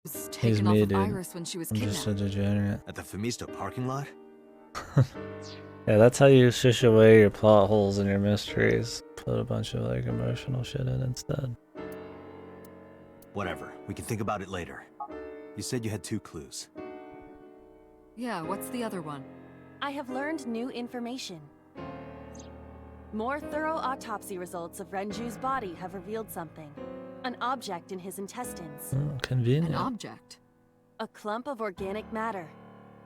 Was He's taken me, off of dude. Iris when she was I'm kidnapped. just a degenerate. At the Femisto parking lot? Yeah, that's how you shish away your plot holes and your mysteries. Put a bunch of like emotional shit in instead. Whatever. We can think about it later. You said you had 2 clues. Yeah, what's the other one? I have learned new information. More thorough autopsy results of Renju's body have revealed something. An object in his intestines. Oh, convenient. An object? A clump of organic matter.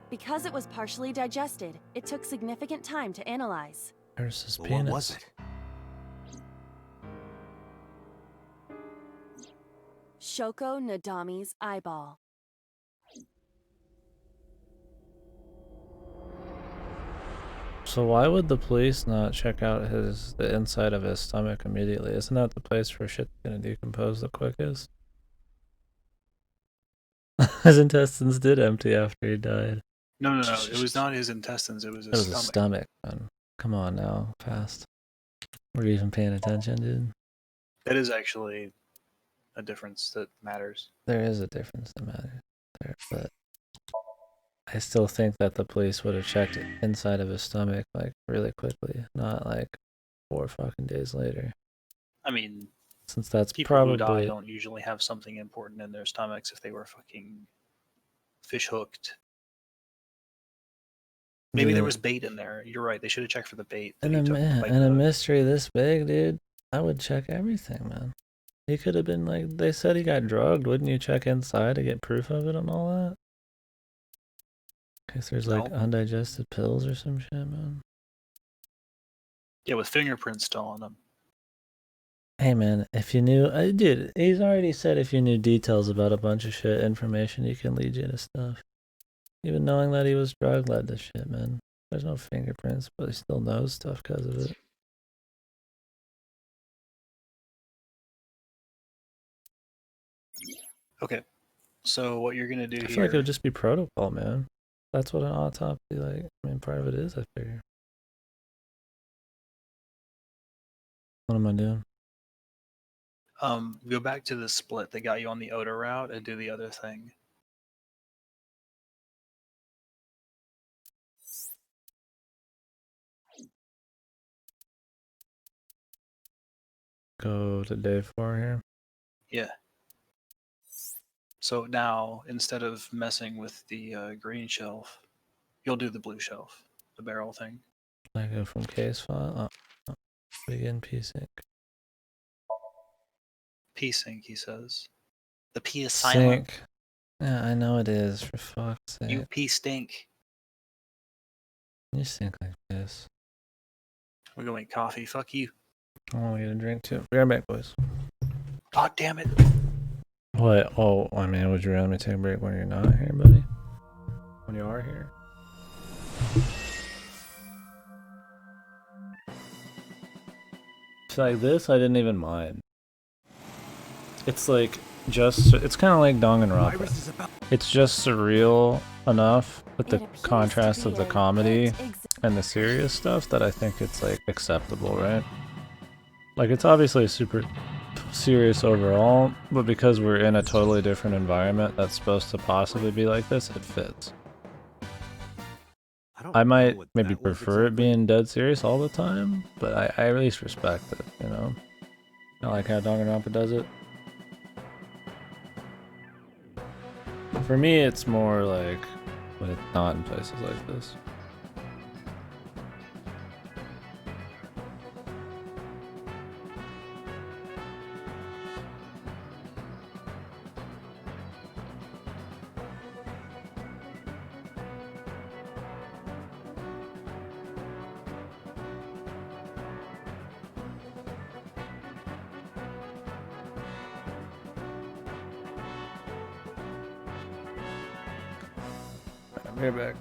Because it was partially digested, it took significant time to analyze. Versus But penis. what was it? Shoko Nadami's eyeball. So why would the police not check out the inside of his stomach immediately? Isn't that the place where shit's gonna decompose the quickest? His intestines did empty after he died. No. It was not his intestines. It was his It was stomach. his stomach, man. Come on now, fast. Were you even paying attention, dude? That is actually a difference that matters. There is a difference that matters there, but I still think that the police would have checked inside of his stomach like really quickly, not like 4 fucking days later. I mean, Since that's people who die probably don't usually have something important in their stomachs if they were fucking fish hooked. Maybe there was bait in there. You're right. They should have checked for the bait. and a mystery this big, dude. I would check everything, man. He could have been like, they said he got drugged. Wouldn't you check inside to get proof of it and all that? In case there's like undigested pills or some shit, man. Yeah, with fingerprints still on them. Hey, man, if you knew, dude, he's already said if you knew details about a bunch of shit, information, you can lead you to stuff. Even knowing that he was drugged led to shit, man. There's no fingerprints, but he still knows stuff because of it. Okay, so what you're gonna do I here? feel like it would just be protocol, man. That's what an autopsy, like, I mean, part of it is, I figure. What am I doing? Go back to the split that got you on the odor route and do the other thing. Go to day 4 here. Yeah. So now, instead of messing with the green shelf, you'll do the blue shelf, the barrel thing. I go from case file. Oh. Begin P-Sync. P-Sync, he says. The P is silent. Sync. Yeah, I know it is, for fuck's sake. You P-Stink. You sync like this. We're gonna make coffee. Fuck you. I want to get a drink too. Be right back, boys. God damn it. What? Oh, I mean, would you rather me take a break when you're not here, buddy? When you are here? It's like this, I didn't even mind. It's like just, it's kind of like Danganronpa. It's just surreal enough with the contrast of the comedy and the serious stuff that I think it's like acceptable, right? Like, it's obviously super serious overall, but because we're in a totally different environment that's supposed to possibly be like this, it fits. I might maybe prefer it being dead serious all the time, but I at least respect it, you know? I like how Danganronpa does it. For me, it's more like when it's not in places like this. I'm here back.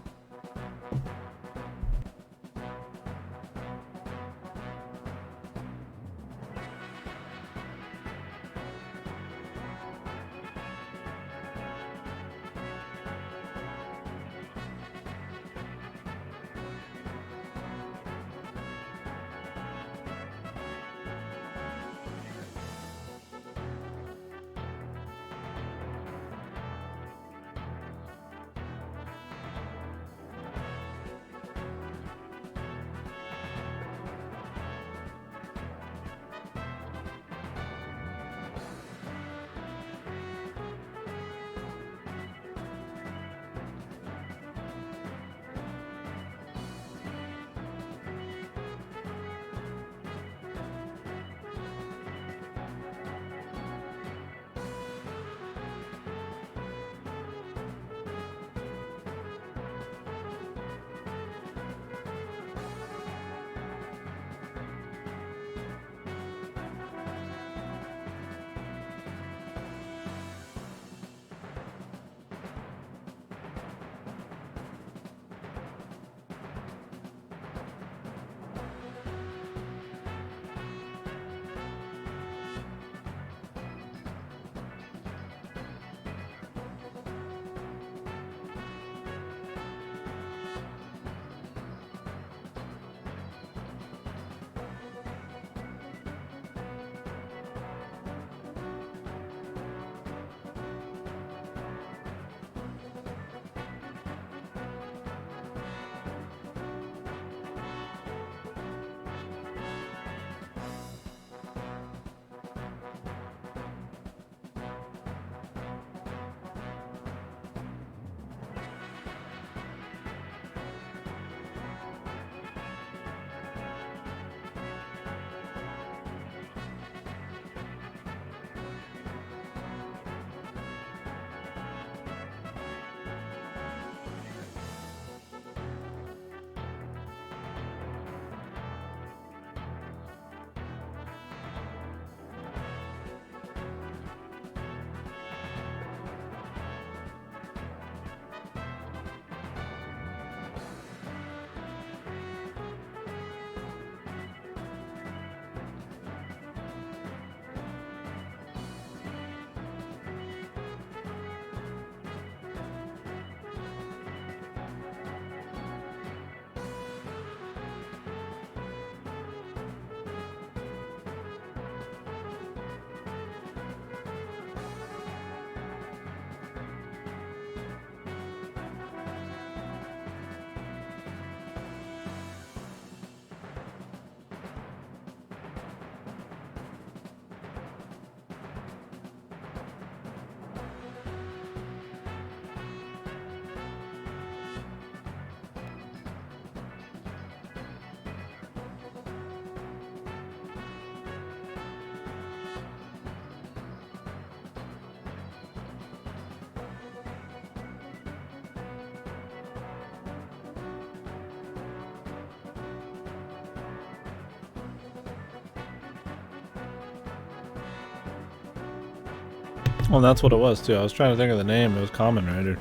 Well, that's what it was too. I was trying to think of the name. It was Kamen Rider.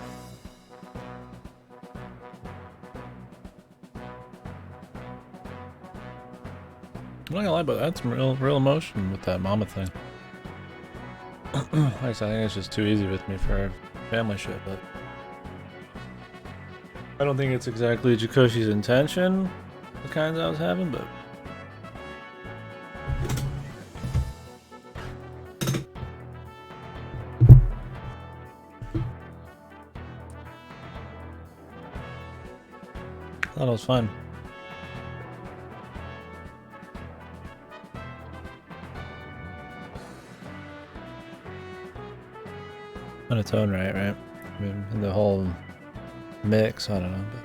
I'm not gonna lie, but that's some real emotion with that mama thing. Like I think it's just too easy with me for family shit, but I don't think it's exactly Jakoshi's intention, the kinds I was having, but I thought it was fun. On its own right? I mean, in the whole mix, I don't know. But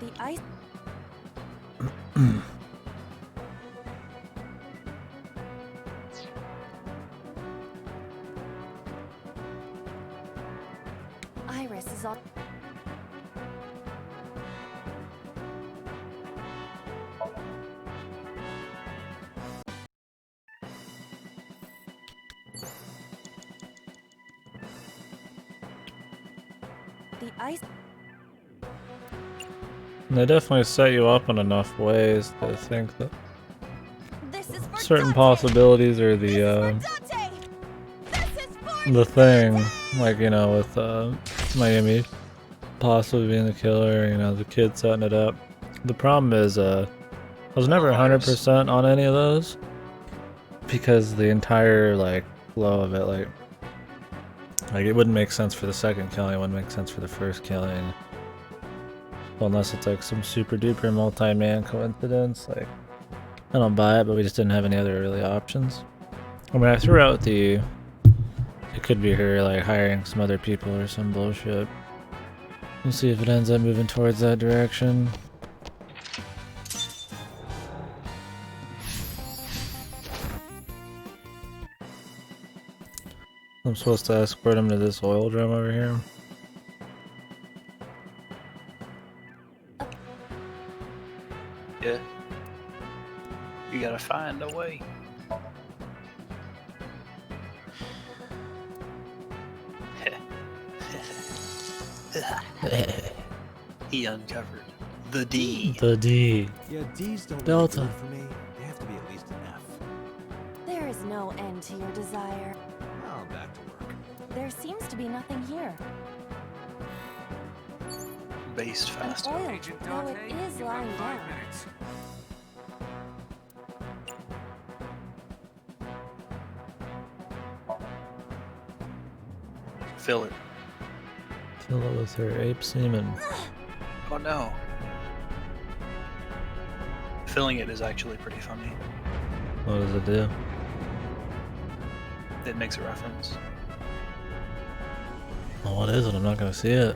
The ice. Iris is all. The ice. they definitely set you up in enough ways to think that This is for certain Dante! possibilities are This is the for Dante! This is for the thing, like, you know, with Miami possibly being the killer, you know, the kid setting it up. The problem is, I was never 100% on any of those because the entire like flow of it, like it wouldn't make sense for the second killing, it wouldn't make sense for the first killing, well, unless it's like some super duper multi-man coincidence. Like, I don't buy it, but we just didn't have any other really options. I mean, I threw out the it could be her like hiring some other people or some bullshit. We'll see if it ends up moving towards that direction. I'm supposed to escort him to this oil drum over here. Yeah. You gotta find a way. He uncovered the D. The D. Yeah, D's don't Delta. really do it for me. They have to be at least an F. There is no end to your desire. Now back to work. There seems to be nothing here. Based An faster. oil, though it is lying down. Fill it. Fill it with her ape semen. Oh no. Filling it is actually pretty funny. What does it do? It makes a reference. Well, what is it? I'm not gonna see it.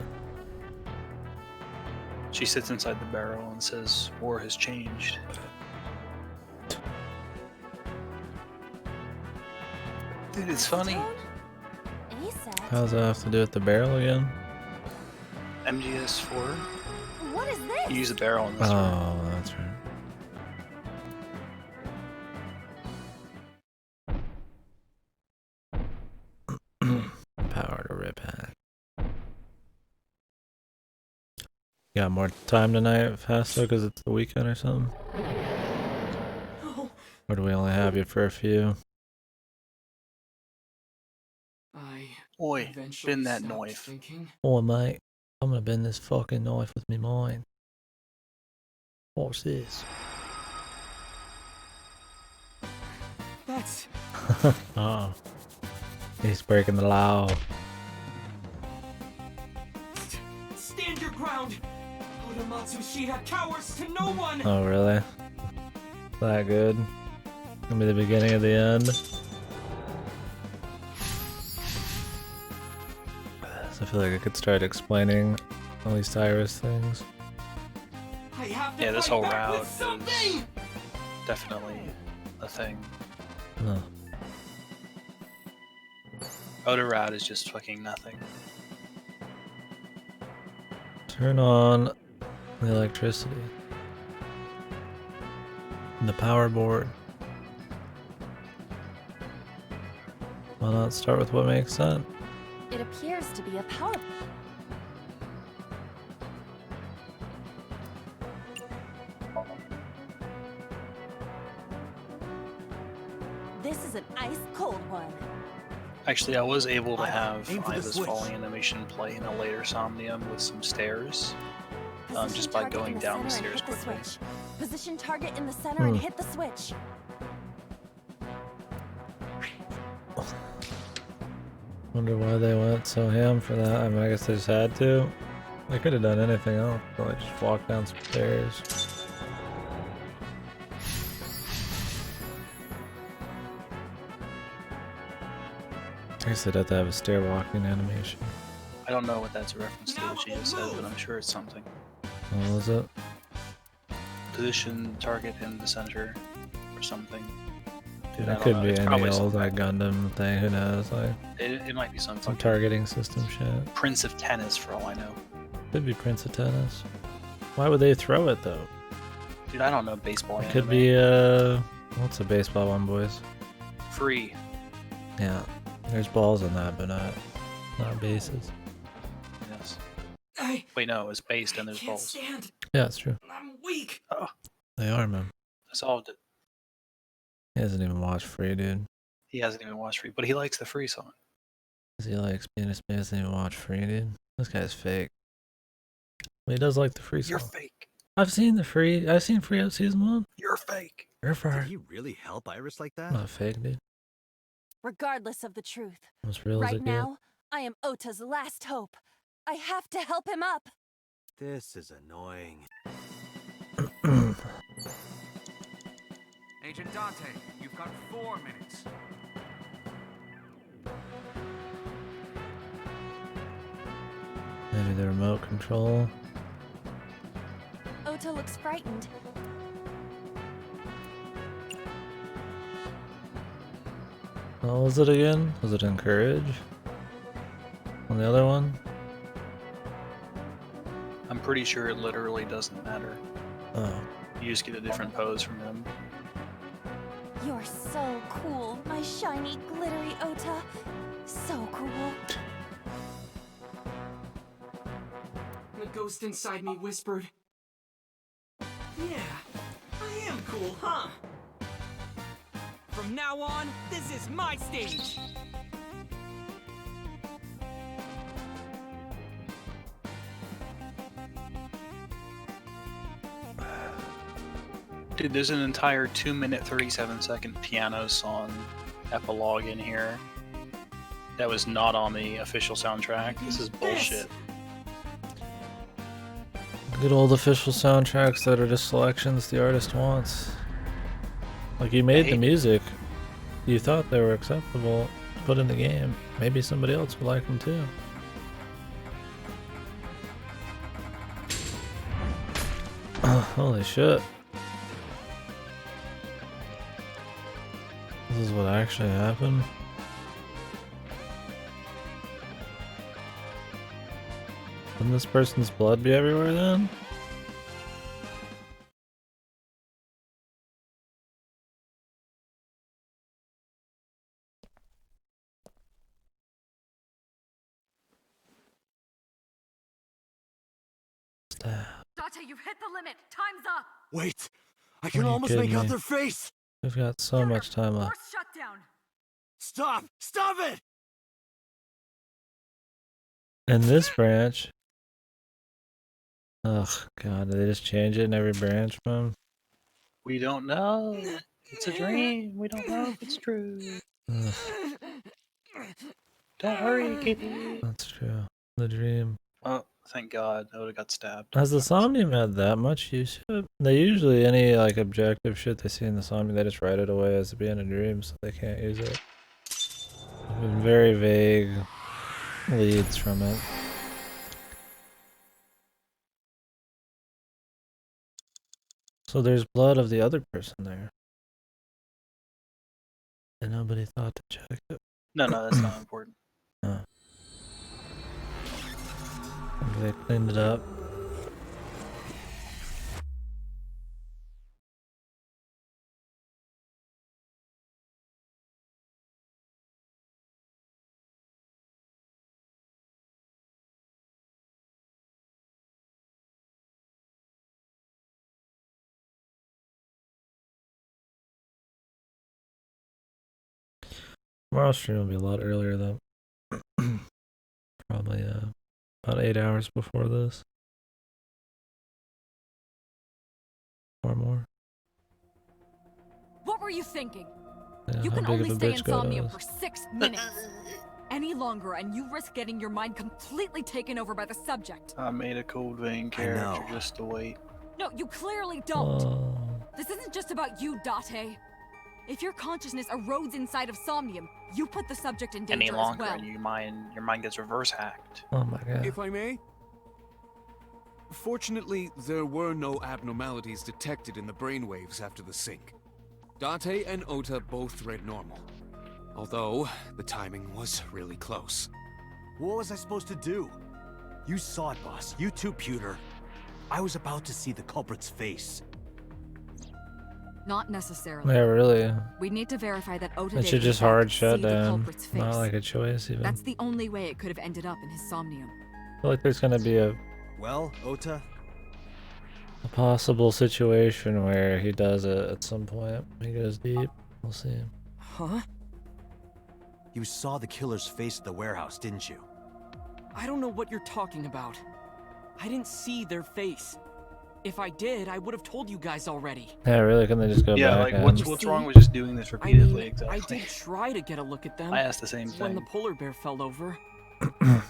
She sits inside the barrel and says, "War has changed." Dude, it's funny. ASAP? How does that have to do with the barrel again? MGS4. What is this? You use a barrel in this one. Oh, that's right. Power to rip hack. You got more time tonight, faster, because it's the weekend or something? Or do we only have you for a few? Oi, bend that knife. Oh, mate, I'm gonna bend this fucking knife with me mind. What's this? That's... Oh. He's breaking the law. Stand your ground! Odamatsu Shida cowers to no one! Oh, really? That good? Gonna be the beginning of the end? So I feel like I could start explaining all these Iris things. I have to Yeah, this fight whole back route with something! is definitely a thing. Oh. Oda route is just fucking nothing. Turn on the electricity. The power board. Why not start with what makes sense? It appears to be a power. This is an ice-cold one. Actually, I was able to have Aim for the Iva's switch. falling animation play in a later Somnium with some stairs. Position Just by target going in the down the center and stairs hit the quickly. switch. Position target in the center and hit the switch. Wonder why they went so ham for that. I mean, I guess they just had to. They could have done anything else, but like just walk down some stairs. I guess they'd have to have a stair walking animation. I don't know what that's a reference to what she just said, but I'm sure it's something. What was it? Position target in the center or something. Dude, I It don't could know. be It's any probably old something. like Gundam thing, who knows? Like It might be some some fucking targeting system shit. Prince of Tennis for all I know. Could be Prince of Tennis. Why would they throw it though? Dude, I don't know baseball. It could anime. be what's a baseball one, boys? Free. Yeah. There's balls on that, but not bases. Yes. I Wait, no, it's based and there's can't balls. stand. Yeah, it's true. I'm weak. Oh, They are, man. I solved it. He hasn't even watched Free, dude. He hasn't even watched Free, but he likes the Free song. 'Cause he likes being a space, hasn't even watched Free, dude. This guy's fake. But he does like the Free You're song. fake. I've seen Free out season 1. You're fake. You're Did far. he really help Iris like I'm that? not fake, dude. Regardless of the truth, As real as right it now, I am Ota's last hope. I have to help him up. This is annoying. gets. Agent Dante, you've got 4 minutes. Maybe the remote control. Ota looks frightened. What was it again? Was it encourage? On the other one? I'm pretty sure it literally doesn't matter. Oh. You just get a different pose from him. You're so cool, my shiny, glittery Ota. So cool. The ghost inside me whispered. Yeah, I am cool, huh? From now on, this is my stage. Dude, there's an entire 2-minute 37-second piano song epilogue in here that was not on the official soundtrack. This is bullshit. Good old official soundtracks that are just selections the artist wants. Like, you made the music. You thought they were acceptable to put in the game. Maybe somebody else would like them too. Holy shit. This is what actually happened. Wouldn't this person's blood be everywhere then? Date, you've hit the limit. Time's up. Wait! I Are can you almost make kidding out me? their face! We've got so much time left. Force shutdown. Stop! Stop it! In this branch. Ugh, God, did they just change it in every branch, man? We don't know. It's a dream. We don't know if it's true. Ugh, Don't worry, KD. that's true. The dream. Oh, thank God. I would have got stabbed. Has the Somnium had that much use? They usually, any like objective shit they see in the Somnium, they just write it away as being a dream, so they can't use it. Been very vague leads from it. So there's blood of the other person there. And nobody thought to check it. No, that's not important. Maybe they cleaned it up. Tomorrow's stream will be a lot earlier though. Probably about 8 hours before this. Or more. What were you thinking? Yeah, You how can big only of a stay bitch in God Somnium is. for 6 minutes. Any longer, and you risk getting your mind completely taken over by the subject. I made a cold vein character just to wait. No, you clearly don't. This isn't just about you, Date. If your consciousness erodes inside of Somnium, you put the subject in danger Any longer, as well. and your mind gets reverse hacked. Oh my God. If I may? Fortunately, there were no abnormalities detected in the brainwaves after the sync. Date and Ota both read normal. Although, the timing was really close. What was I supposed to do? You saw it, boss. You too, Pewter. I was about to see the culprit's face. Not necessarily. Yeah, really. We need to verify that Ota It should just hard shut down. Not like a choice even. That's the only way it could have ended up in his Somnium. I feel like there's gonna be a Well, Ota, possible situation where he does it at some point. He goes deep. We'll see. Huh? you saw the killer's face at the warehouse, didn't you? I don't know what you're talking about. I didn't see their face. If I did, I would have told you guys already. Yeah, really? Can they just go Yeah, back? like and... what's wrong with just doing this I repeatedly? mean, Exactly. I did try to get a look at them. I asked the same When the thing. polar bear fell over.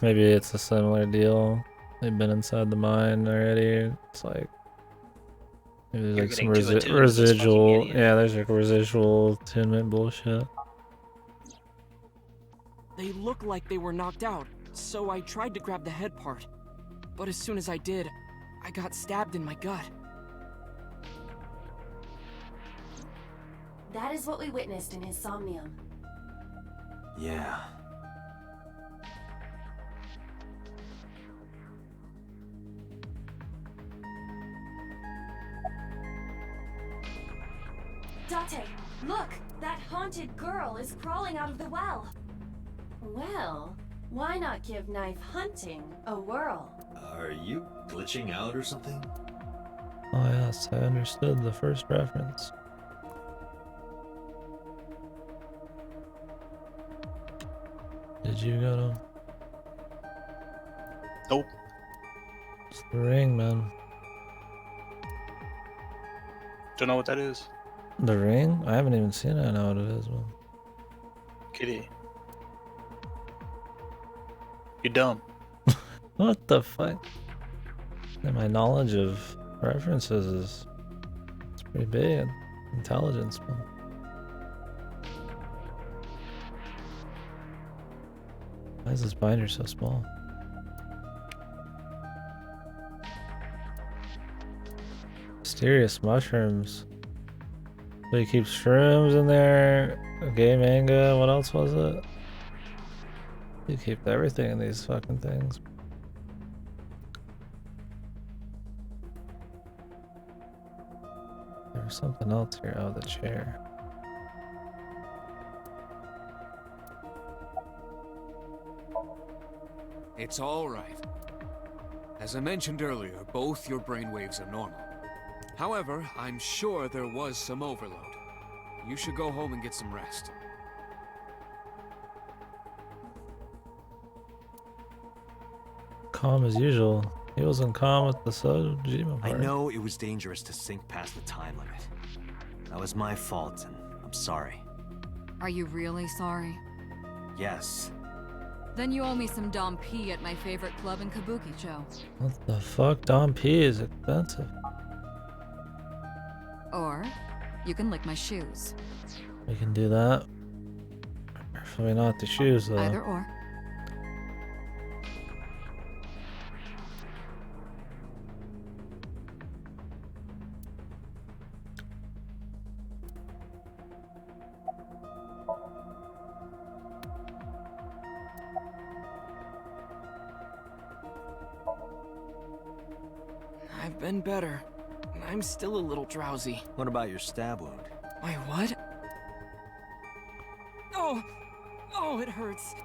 Maybe it's a similar deal. They've been inside the mine already. It's like maybe there's like some getting too attuned to this residual. fucking idiot. Yeah, there's like residual attunement bullshit. They looked like they were knocked out, so I tried to grab the head part. But as soon as I did, I got stabbed in my gut. That is what we witnessed in his Somnium. Yeah. Date, look! That haunted girl is crawling out of the well. Well, why not give knife hunting a whirl? Are you glitching out or something? Oh yes, I understood the first reference. Did you go to? Nope. It's the ring, man. Don't know what that is. The ring? I haven't even seen it. I know what it is, man. Kitty. You're dumb. What the fuck? And my knowledge of references is it's pretty big. Intelligence, man. Why is this binder so small? Mysterious mushrooms. So you keep shrooms in there, a gay manga, what else was it? You keep everything in these fucking things. There's something else here. Oh, the chair. It's all right. As I mentioned earlier, both your brainwaves are normal. However, I'm sure there was some overload. You should go home and get some rest. Calm as usual. He wasn't calm with the Sojima I part. know it was dangerous to sink past the time limit. That was my fault, and I'm sorry. Are you really sorry? Yes. Then you owe me some Dom P at my favorite club in Kabukicho. What the fuck? Dom P is expensive. Or you can lick my shoes. We can do that. Preferably not the shoes though. Either or. I've been better. I'm still a little drowsy. What about your stab wound? My what? Oh! Oh, it hurts.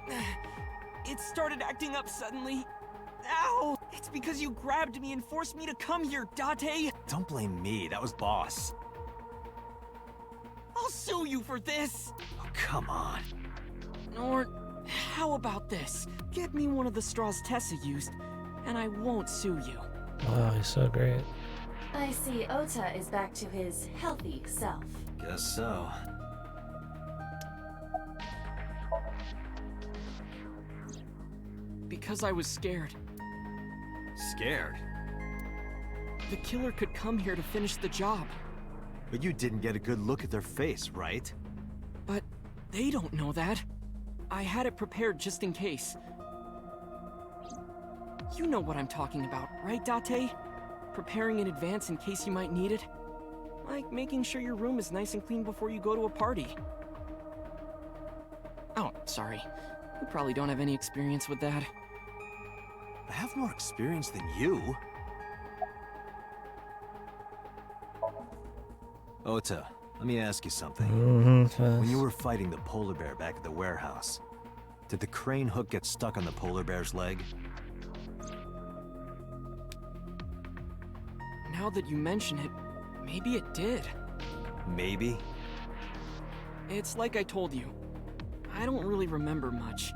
It started acting up suddenly. Ow! It's because you grabbed me and forced me to come here, Date! Don't blame me, that was Boss. I'll sue you for this! Oh, come on. Or, how about this? Get me one of the straws Tessa used, and I won't sue you. Wow, he's so great. I see Ota is back to his healthy self. Guess so. Because I was scared. Scared? The killer could come here to finish the job. But you didn't get a good look at their face, right? But they don't know that. I had it prepared just in case. You know what I'm talking about, right, Date? Preparing in advance in case you might need it. Like making sure your room is nice and clean before you go to a party. Oh, sorry. You probably don't have any experience with that. I have more experience than you. Ota, let me ask you something. When you were fighting the polar bear back at the warehouse, did the crane hook get stuck on the polar bear's leg? Now that you mention it, maybe it did. Maybe? It's like I told you. I don't really remember much.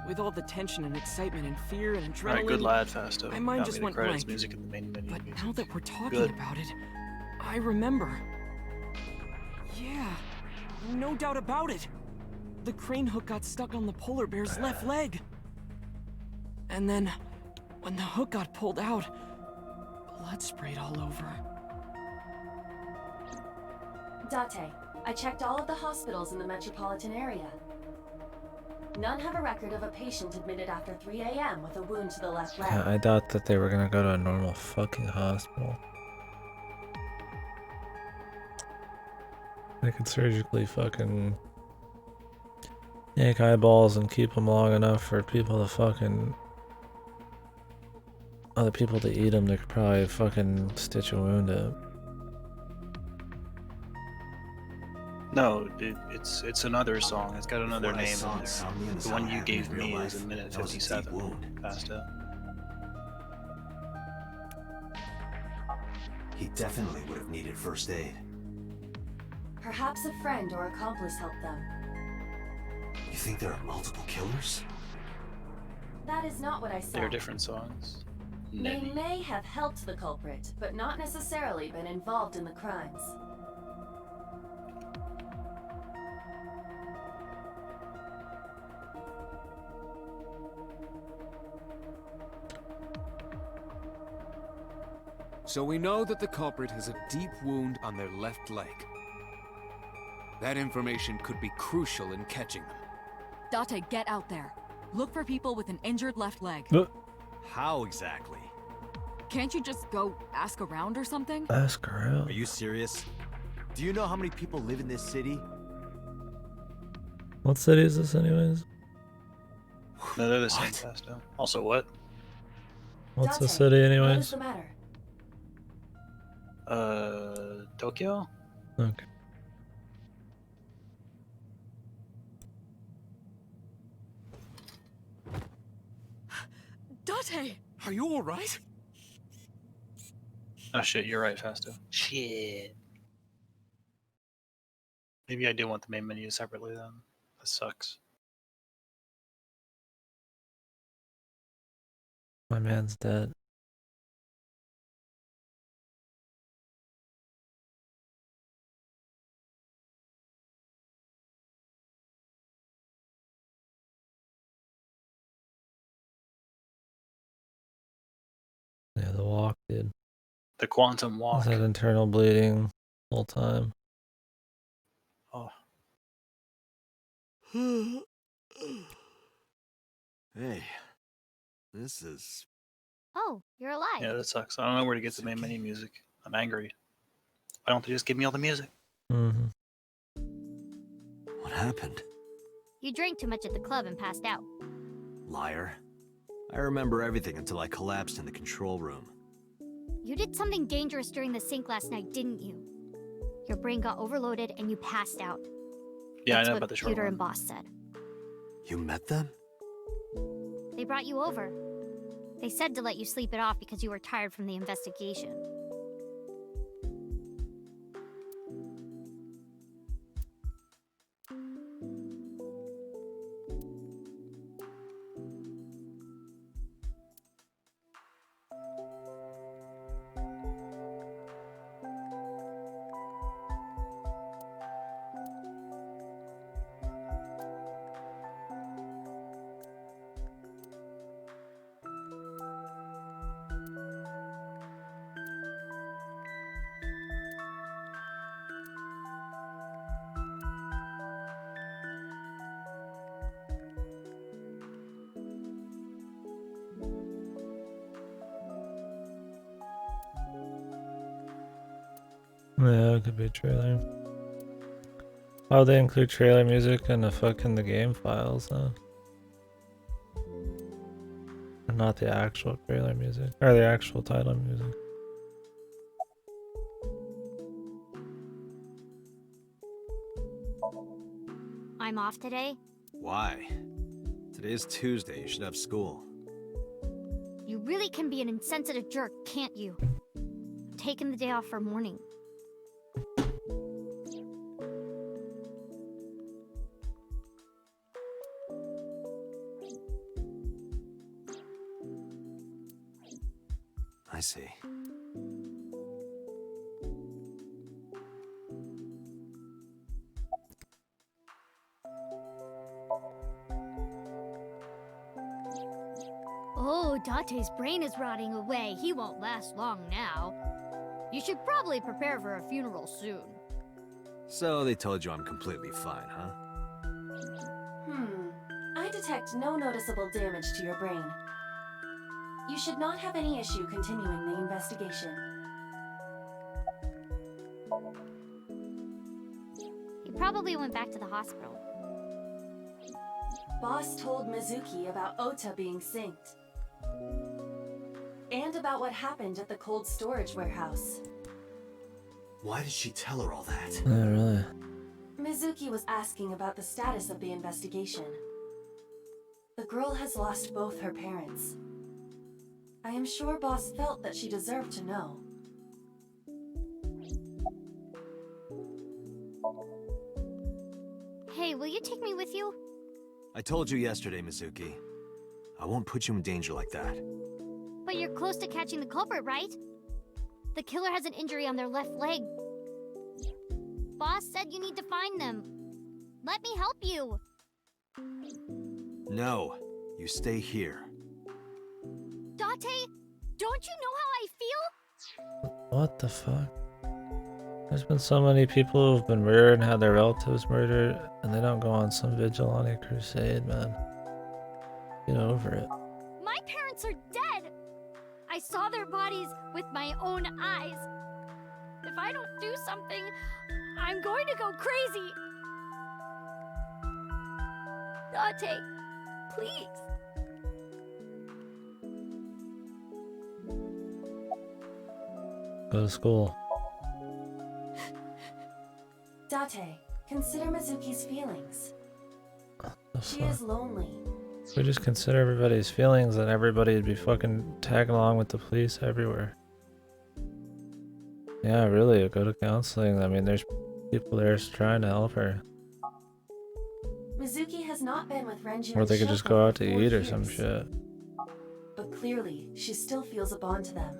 With all the tension and excitement and fear and adrenaline, Alright, good lad, Fasto. my mind Got just me the went credits, blank. music at the main menu. But music. now that we're talking Good. about it, I remember. Yeah, no doubt about it. The crane hook got stuck on the polar bear's left leg. And then, when the hook got pulled out, blood sprayed all over. Date, I checked all of the hospitals in the metropolitan area. None have a record of a patient admitted after 3 a.m. with a wound to the left leg. Yeah, I doubt that they were gonna go to a normal fucking hospital. They could surgically fucking yank eyeballs and keep them long enough for people to fucking other people to eat them. They could probably fucking stitch a wound up. No, it's another song. It's got another What I name saw in in there. Somnium is The how one it you happened gave in real me life. is a minute That was a deep 57. wound. Fasto. He definitely would have needed first aid. Perhaps a friend or accomplice helped them. You think there are multiple killers? That is not what I said. They're different songs. They Nettie. may have helped the culprit, but not necessarily been involved in the crimes. So we know that the culprit has a deep wound on their left leg. That information could be crucial in catching them. Date, get out there. Look for people with an injured left leg. How exactly? Can't you just go ask around or something? Ask around. Are you serious? Do you know how many people live in this city? What city is this anyways? No, they're the What? same, Fasto. Also, what? What's the Date, city What is anyways? the matter? Tokyo? Okay. Date! Are you alright? Oh shit, you're right, Fasto. Shit. Maybe I do want the main menu separately then. That sucks. My man's dead. Yeah, the walk, dude. The quantum walk. He's had internal bleeding the whole time. Oh. Hey, this is... Oh, you're alive. Yeah, that sucks. I don't know where to get the main menu music. I'm angry. Why don't they just give me all the music? Mm-hmm. What happened? You drank too much at the club and passed out. Liar. I remember everything until I collapsed in the control room. You did something dangerous during the sink last night, didn't you? Your brain got overloaded and you passed out. Yeah, That's I know what about the short Computer one. and Boss said. You met them? They brought you over. They said to let you sleep it off because you were tired from the investigation. Yeah, it could be a trailer. Why would they include trailer music in the game files, huh? And not the actual trailer music, or the actual title music. I'm off today. Why? Today is Tuesday. You should have school. You really can be an insensitive jerk, can't you? I'm taking the day off for mourning. I see. Oh, Date's brain is rotting away. He won't last long now. You should probably prepare for a funeral soon. So they told you I'm completely fine, huh? I detect no noticeable damage to your brain. You should not have any issue continuing the investigation. He probably went back to the hospital. Boss told Mizuki about Ota being synced. And about what happened at the cold storage warehouse. Why did she tell her all that? Yeah, really. Mizuki was asking about the status of the investigation. The girl has lost both her parents. I am sure Boss felt that she deserved to know. Hey, will you take me with you? I told you yesterday, Mizuki. I won't put you in danger like that. But you're close to catching the culprit, right? The killer has an injury on their left leg. Boss said you need to find them. Let me help you. No, you stay here. Date, don't you know how I feel? What the fuck? There's been so many people who've been murdered and had their relatives murdered, and they don't go on some vigilante crusade, man. Get over it. My parents are dead. I saw their bodies with my own eyes. If I don't do something, I'm going to go crazy. Date, please. Go to school. Date, consider Mizuki's feelings. The She fuck? is lonely. If we just consider everybody's feelings, then everybody would be fucking tagging along with the police everywhere. Yeah, really, go to counseling. I mean, there's people there trying to help her. Mizuki has not been with Renju Or and they could just Shoko go out for to 4 eat or years. some shit. But clearly, she still feels a bond to them.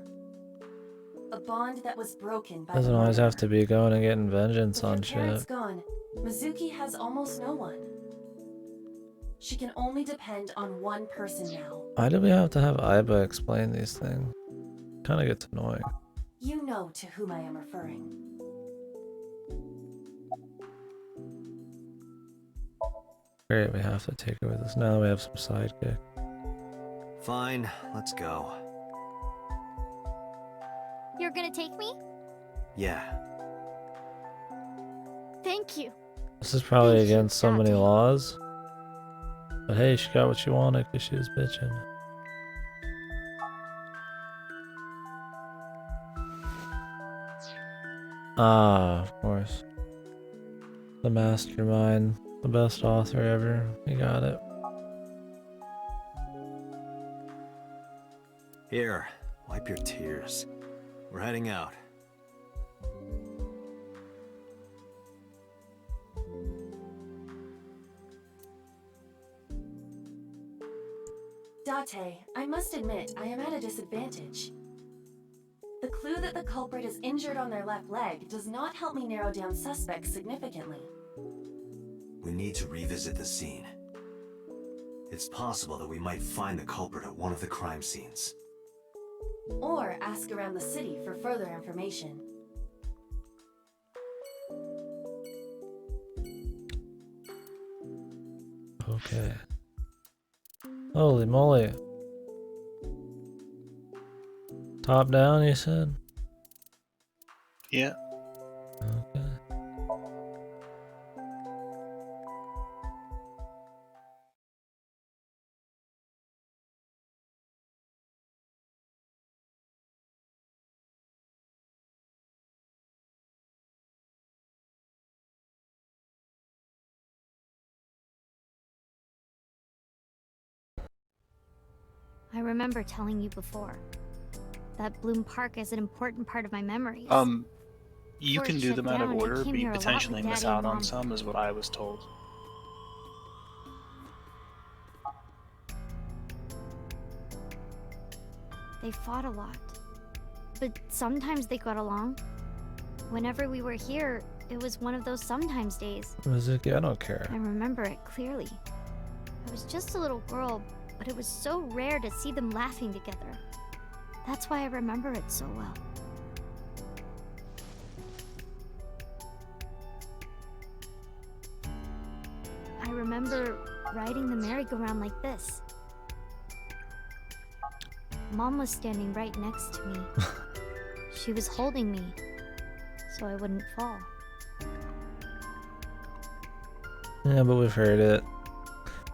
A bond that was broken by Doesn't the always have murder. to be going and getting vengeance With her on parents shit. gone, Mizuki has almost no one. She can only depend on one person now. Why do we have to have Aiba explain these things? kind of gets annoying. You know to whom I am referring. Great, we have to take her with us. Now we have some sidekick. Fine, let's go. You're gonna take me? Yeah. Thank you. This is probably Thank you, against so many Dante. laws. But hey, she got what she wanted because she was bitching. Ah, of course. The mastermind. The best author ever. You got it. Here, wipe your tears. We're heading out. Date, I must admit, I am at a disadvantage. The clue that the culprit is injured on their left leg does not help me narrow down suspects significantly. We need to revisit the scene. It's possible that we might find the culprit at one of the crime scenes. Or ask around the city for further information. Okay. Holy moly. Top down, you said? Yeah. Okay. I remember telling you before that Bloom Park is an important part of my memories. You Before can it do shut them out of down, I order, came but you here a lot with potentially miss Daddy and out on Mom. some, is what I was told. They fought a lot, but sometimes they got along. Whenever we were here, it was one of those sometimes days. Mizuki, I don't care. I remember it clearly. I was just a little girl, but it was so rare to see them laughing together. That's why I remember it so well. I remember riding the merry-go-round like this. Mom was standing right next to me. She was holding me, so I wouldn't fall. Yeah, but we've heard it.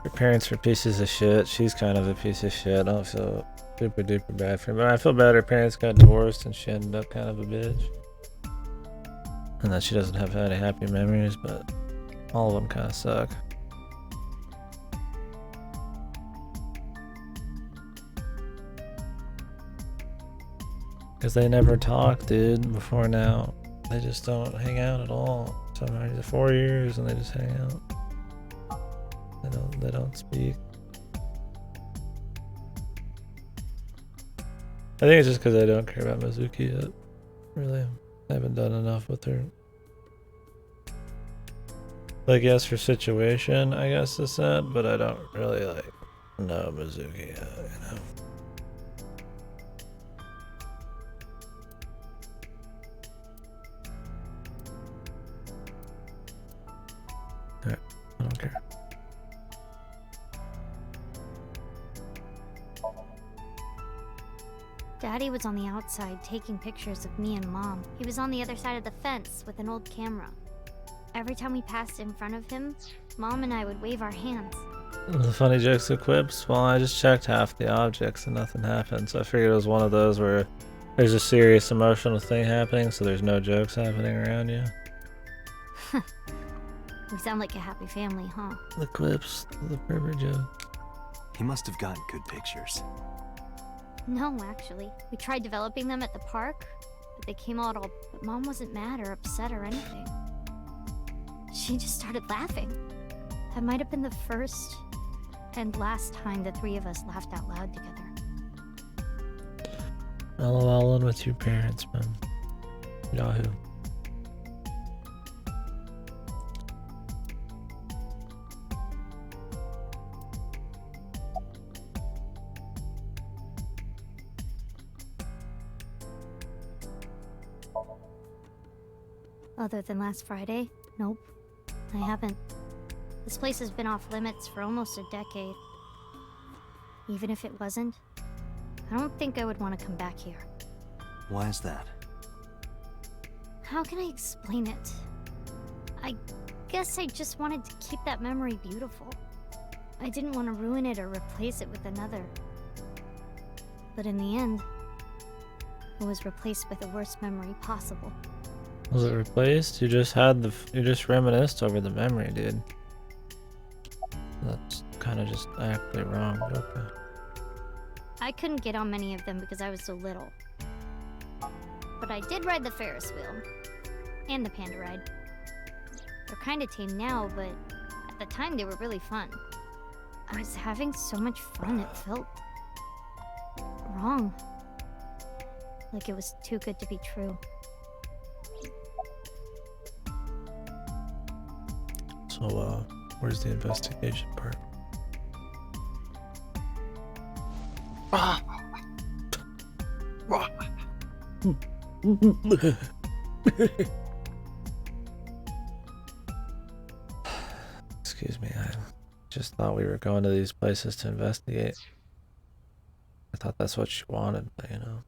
Your parents are pieces of shit. She's kind of a piece of shit. I don't feel super duper bad for her. But I feel bad her parents got divorced and she ended up kind of a bitch. And that she doesn't have any happy memories, but all of them kind of suck. Because they never talk, dude, before now. They just don't hang out at all. Sometimes 4 years and they just hang out. They don't speak. I think it's just because I don't care about Mizuki yet. Really. I haven't done enough with her. Like, yes, her situation, I guess, is sad, but I don't really, like, know Mizuki yet, you know? Alright, I don't care. Daddy was on the outside taking pictures of me and Mom. He was on the other side of the fence with an old camera. Every time we passed in front of him, Mom and I would wave our hands. The funny jokes and quips? Well, I just checked half the objects and nothing happened, so I figured it was one of those where there's a serious emotional thing happening, so there's no jokes happening around you. We sound like a happy family, huh? The quips, the pervert jokes. He must have gotten good pictures. No, actually. We tried developing them at the park, but they came out all... But Mom wasn't mad or upset or anything. She just started laughing. That might have been the first and last time the three of us laughed out loud together. LOLing with your parents, man. Yahoo. Other than last Friday? Nope. I haven't. This place has been off limits for almost a decade. Even if it wasn't, I don't think I would want to come back here. Why is that? How can I explain it? I guess I just wanted to keep that memory beautiful. I didn't want to ruin it or replace it with another. But in the end, it was replaced with the worst memory possible. Was it replaced? You just reminisced over the memory, dude. That's kind of just actually wrong, but okay. I couldn't get on many of them because I was so little. But I did ride the Ferris wheel. And the panda ride. They're kinda tame now, but at the time they were really fun. I was having so much fun it felt wrong. Like it was too good to be true. So, where's the investigation part? Excuse me, I just thought we were going to these places to investigate. I thought that's what you wanted, but you know.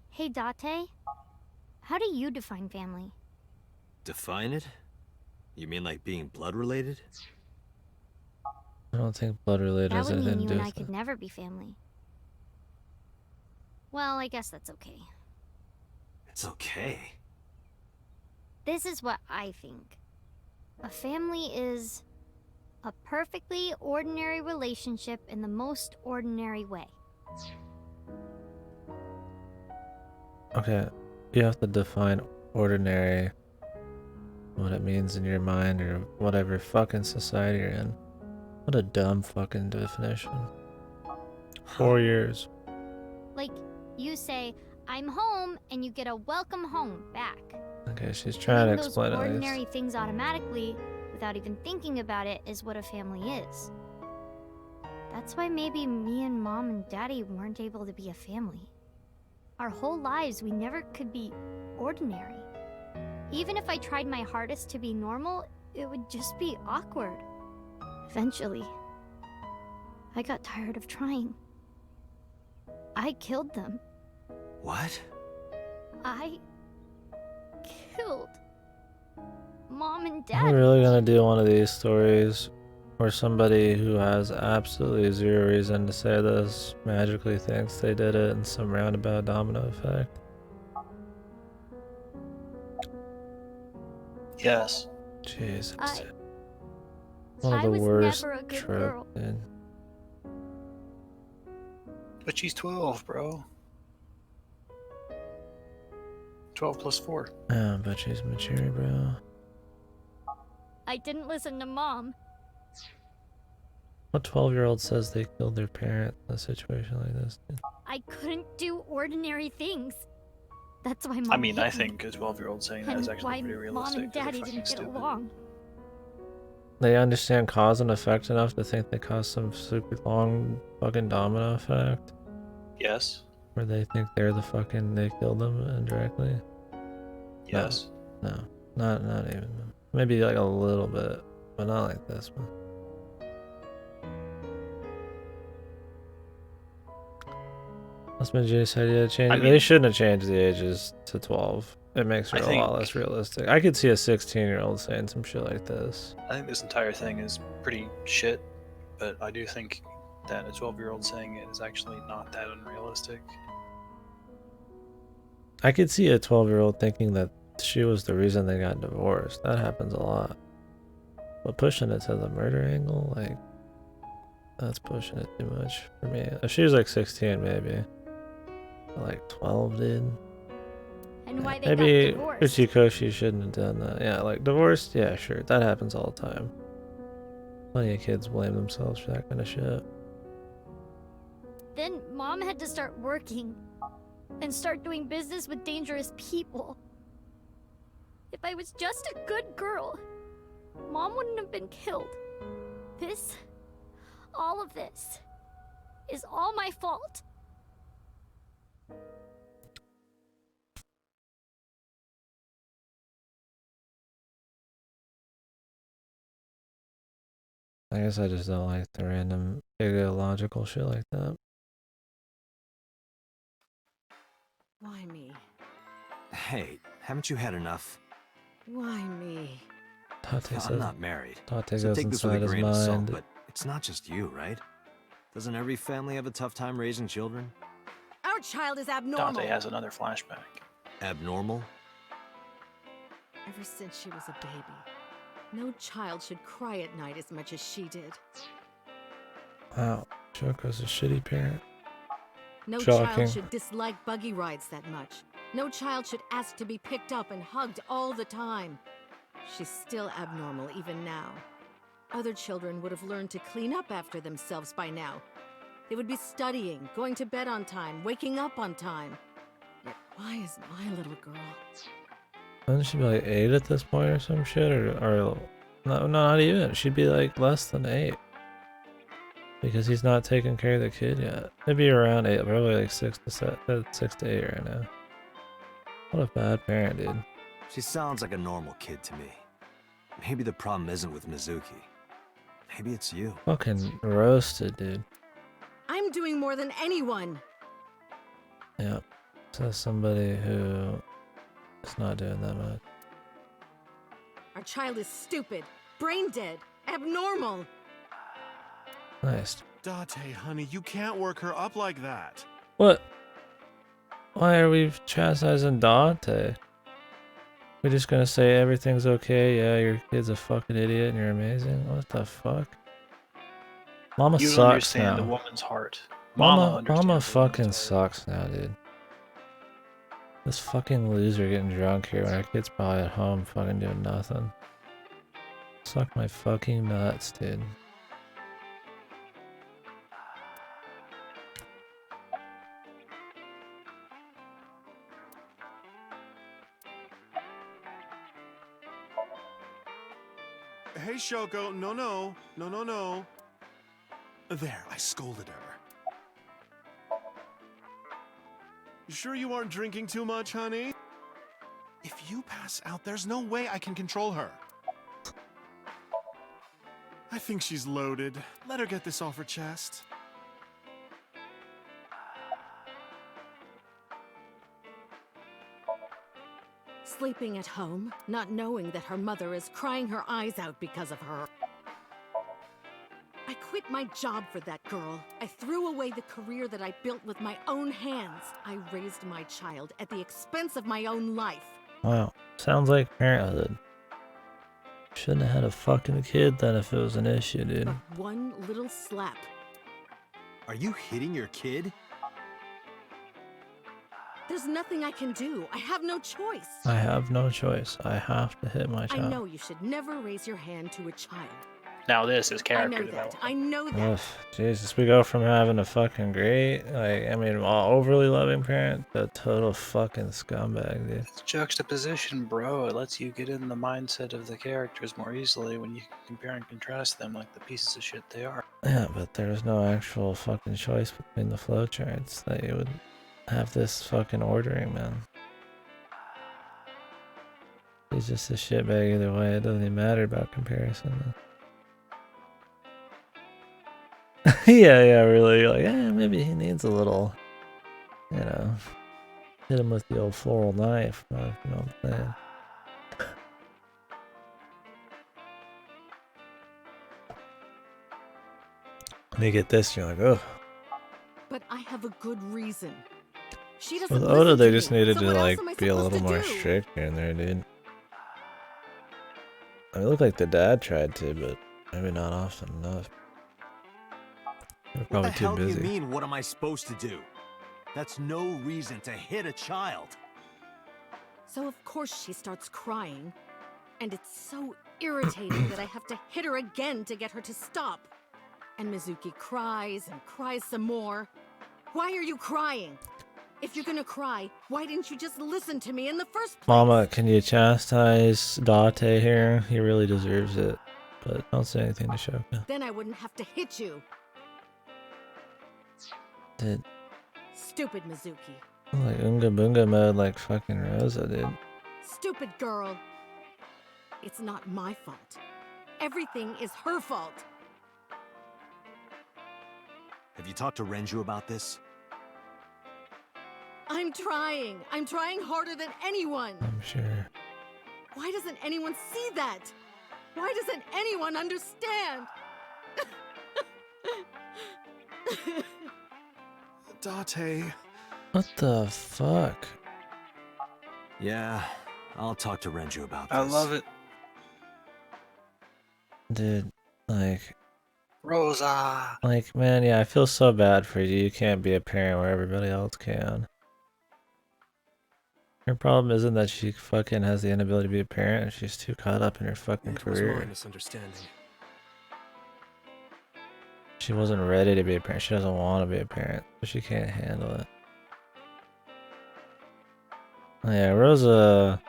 Hey, Date. How do you define family? Define it? You mean like being blood related? I don't think blood related That has would anything mean to you do and I with could it. never be family. Well, I guess that's okay. It's okay. This is what I think. A family is a perfectly ordinary relationship in the most ordinary way. Okay, you have to define ordinary, what it means in your mind or whatever fucking society you're in. What a dumb fucking definition. 4 years. Like, you say, I'm home, and you get a welcome home back. Okay, she's trying to Doing explain those at ordinary least. things automatically, without even thinking about it, is what a family is. That's why maybe me and Mom and Daddy weren't able to be a family. Our whole lives, we never could be ordinary. Even if I tried my hardest to be normal, it would just be awkward. Eventually, I got tired of trying. I killed them. What? I killed Mom and Are Dad. we really gonna do one of these stories where somebody who has absolutely zero reason to say this magically thinks they did it in some roundabout domino effect? Yes. Jesus. I One of the was worst never a good tropes, girl. dude. But she's 12, bro. 12 plus 4. Yeah, but she's mature, bro. I didn't listen to Mom. What 12-year-old says they killed their parent in a situation like this, dude? I couldn't do ordinary things. That's why Mom I mean, hit I me. think a 12-year-old saying that And is actually why pretty Mom realistic. and 'cause they're Daddy fucking didn't get stupid. along. They understand cause and effect enough to think they caused some super long fucking domino effect? Yes. Where they think they killed them indirectly? Yes. No, not even. Maybe like a little bit, but not like this one. That's been Jay's idea to change. I mean- They shouldn't have changed the ages to 12. It makes her I a lot think- less realistic. I could see a 16-year-old saying some shit like this. I think this entire thing is pretty shit, but I do think that a 12-year-old saying it is actually not that unrealistic. I could see a 12-year-old thinking that she was the reason they got divorced. That happens a lot. But pushing it to the murder angle, like, that's pushing it too much for me. If she was like 16, maybe. But like 12, dude. And why they Maybe got divorced. Uchikoshi shouldn't have done that. Yeah, like divorced, yeah, sure. That happens all the time. Plenty of kids blame themselves for that kind of shit. Then Mom had to start working and start doing business with dangerous people. If I was just a good girl, Mom wouldn't have been killed. All of this, is all my fault. I guess I just don't like the random illogical shit like that. Why me? Hey, haven't you had enough? Why me? Tate I'm says, not married. Tate So goes take this with a inside his grain of salt, mind. but it's not just you, right? Doesn't every family have a tough time raising children? Our child is abnormal. Dante has another flashback. Abnormal? Ever since she was a baby, no child should cry at night as much as she did. Wow, Choco's a shitty parent. No Shocking. child should dislike buggy rides that much. No child should ask to be picked up and hugged all the time. She's still abnormal even now. Other children would have learned to clean up after themselves by now. They would be studying, going to bed on time, waking up on time. Yet why is my little girl? Wouldn't she be like 8 at this point or some shit? Or no, not even. She'd be like less than 8. Because he's not taking care of the kid yet. Maybe around 8, probably like 6 to 8 right now. What a bad parent, dude. She sounds like a normal kid to me. Maybe the problem isn't with Mizuki. Maybe it's you. Fucking roasted, dude. I'm doing more than anyone. Yep. Says somebody who is not doing that much. Our child is stupid, brain dead, abnormal. Nice. Date, honey, you can't work her up like that. What? Why are we chastising Dante? We're just gonna say everything's okay, yeah, your kid's a fucking idiot and you're amazing? What the fuck? Mama You don't sucks understand the now. woman's heart. Mama understands the fucking woman's heart. sucks now, dude. This fucking loser getting drunk here when our kid's probably at home fucking doing nothing. Suck my fucking nuts, dude. Hey, Shoko, no. There, I scolded her. You sure you aren't drinking too much, honey? If you pass out, there's no way I can control her. I think she's loaded. Let her get this off her chest. Sleeping at home, not knowing that her mother is crying her eyes out because of her. I quit my job for that girl. I threw away the career that I built with my own hands. I raised my child at the expense of my own life. Wow. Sounds like parenthood. Shouldn't have had a fucking kid then if it was an issue, dude. But one little slap. Are you hitting your kid? There's nothing I can do. I have no choice. I have no choice. I have to hit my I child. know you should never raise your hand to a child. Now this is I character know that. development. I know that. Ugh, Jesus, we go from having a fucking great, overly loving parent to a total fucking scumbag, dude. It's juxtaposition, bro. It lets you get in the mindset of the characters more easily when you compare and contrast them like the pieces of shit they are. Yeah, but there's no actual fucking choice between the flowcharts that you would have this fucking ordering, man. He's just a shitbag either way. It doesn't even matter about comparison. yeah, really. Like, maybe he needs a little, hit him with the old floral knife. You know what I'm saying? When you get this, you're like, oh. But I have a good reason. She doesn't With listen Oda, they to just me. needed So to what else am I be a supposed little to more do? strict here and there, dude. I mean, it looked like the dad tried to, but maybe not often enough. They're What probably the too hell do busy. you mean, what am I supposed to do? That's no reason to hit a child. So of course she starts crying. And it's so irritating that I have to hit her again to get her to stop. And Mizuki cries and cries some more. Why are you crying? If you're gonna cry, why didn't you just listen to me in the first place? Mama, can you chastise Date here? He really deserves it. But don't say anything to Shoka. Then I wouldn't have to hit you. Dude, Stupid Mizuki. like Unga Bunga mode like fucking Rosa, dude. Stupid girl. It's not my fault. Everything is her fault. Have you talked to Renju about this? I'm trying. I'm trying harder than anyone. I'm sure. Why doesn't anyone see that? Why doesn't anyone understand? Date. What the fuck? Yeah, I'll talk to Renju about this. I love it. Dude, like, Rosa. man, yeah, I feel so bad for you. You can't be a parent where everybody else can. Her problem isn't that she fucking has the inability to be a parent. She's too caught up in her fucking It was my career. misunderstanding. She wasn't ready to be a parent. She doesn't want to be a parent, so she can't handle it. Yeah, Rosa,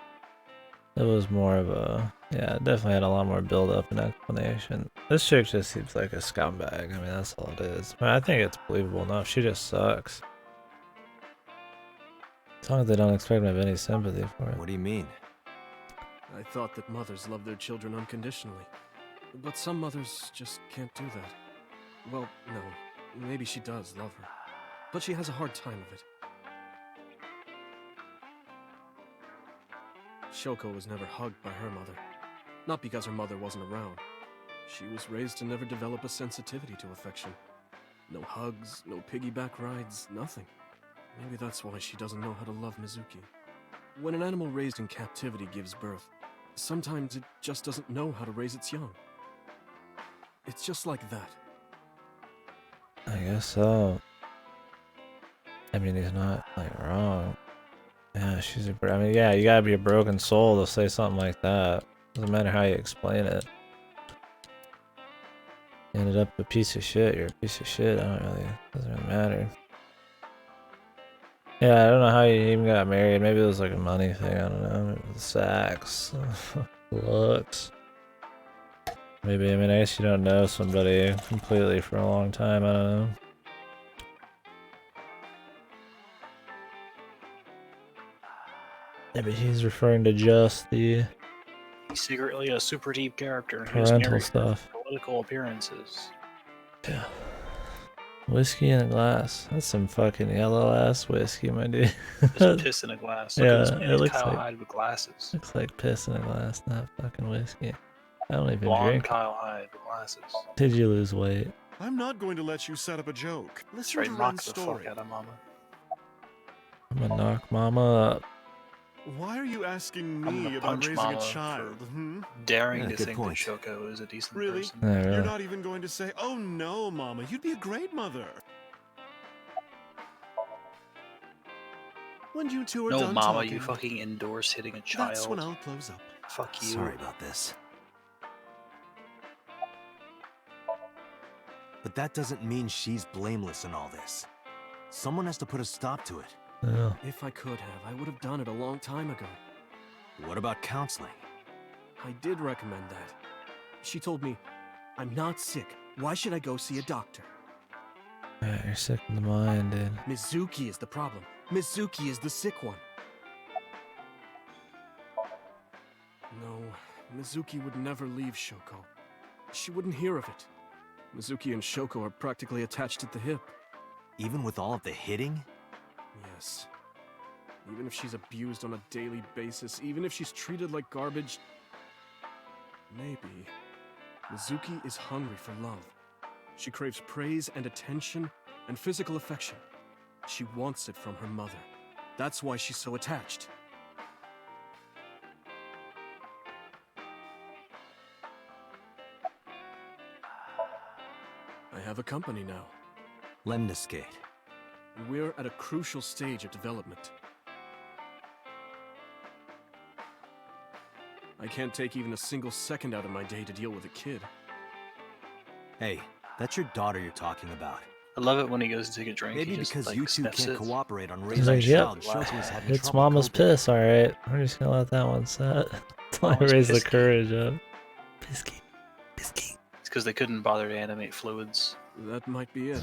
it was more of a, yeah, it definitely had a lot more build up and explanation. This chick just seems like a scumbag. I mean, that's all it is. I think it's believable enough. She just sucks. As long as they don't expect me to have any sympathy for it. What do you mean? I thought that mothers love their children unconditionally. But some mothers just can't do that. Well, no. Maybe she does love her. But she has a hard time of it. Shoko was never hugged by her mother. Not because her mother wasn't around. She was raised to never develop a sensitivity to affection. No hugs, no piggyback rides, nothing. Maybe that's why she doesn't know how to love Mizuki. When an animal raised in captivity gives birth, sometimes it just doesn't know how to raise its young. It's just like that. I guess so. I mean, he's not, like, wrong. Yeah, she's a, I mean, yeah, you gotta be a broken soul to say something like that. Doesn't matter how you explain it. You ended up a piece of shit, you're a piece of shit. Doesn't really matter. Yeah, I don't know how you even got married. Maybe it was like a money thing, I don't know. Maybe it was sex. Looks. Maybe, I mean, I guess you don't know somebody completely for a long time, I don't know. Maybe he's referring to just the He's secretly a super deep character. parental stuff. Political appearances. Yeah. Whiskey in a glass. That's some fucking yellow ass whiskey, my dude. Just piss in a glass. Look Yeah, at this man, it looks Kyle like Hyde with glasses. looks like piss in a glass, not fucking whiskey. I don't even Blonde drink. Kyle Hyde with glasses. Did you lose weight? I'm not going to let you set up a joke. That's Listen right, to knock Ren's the story. fuck out of mama. I'm gonna knock mama up. Why are you asking I'm me gonna about punch raising Mama a for child? Daring Yeah, to good think point. that Shoko is a decent Really? person. Yeah, really. You're not even going to say, "Oh no, Mama, you'd be a great mother." When you two are No, done mama, talking, you fucking endorse hitting a child. that's when I'll close up. Fuck you. Sorry about this. But that doesn't mean she's blameless in all this. Someone has to put a stop to it. Yeah. If I could have, I would have done it a long time ago. What about counseling? I did recommend that. She told me, "I'm not sick. Why should I go see a doctor?" Yeah, you're sick in the mind, dude. Mizuki is the problem. Mizuki is the sick one. No, Mizuki would never leave Shoko. She wouldn't hear of it. Mizuki and Shoko are practically attached at the hip. Even with all of the hitting? Yes. Even if she's abused on a daily basis, even if she's treated like garbage, maybe. Mizuki is hungry for love. She craves praise and attention and physical affection. She wants it from her mother. That's why she's so attached. I have a company now. Lemniscate. And we're at a crucial stage of development. I can't take even a single second out of my day to deal with a kid. Hey, that's your daughter you're talking about. I love it when he goes to take a drink. Maybe he just, because like, you two sniffs can't it. cooperate on He's raising a like, yep, child, Shoko's having it's trouble mama's coping. piss, alright. We're just gonna let that one set. Until I Mama's raise the pissy. courage up. Pisky. Pisky. It's because they couldn't bother to animate fluids. That might be it.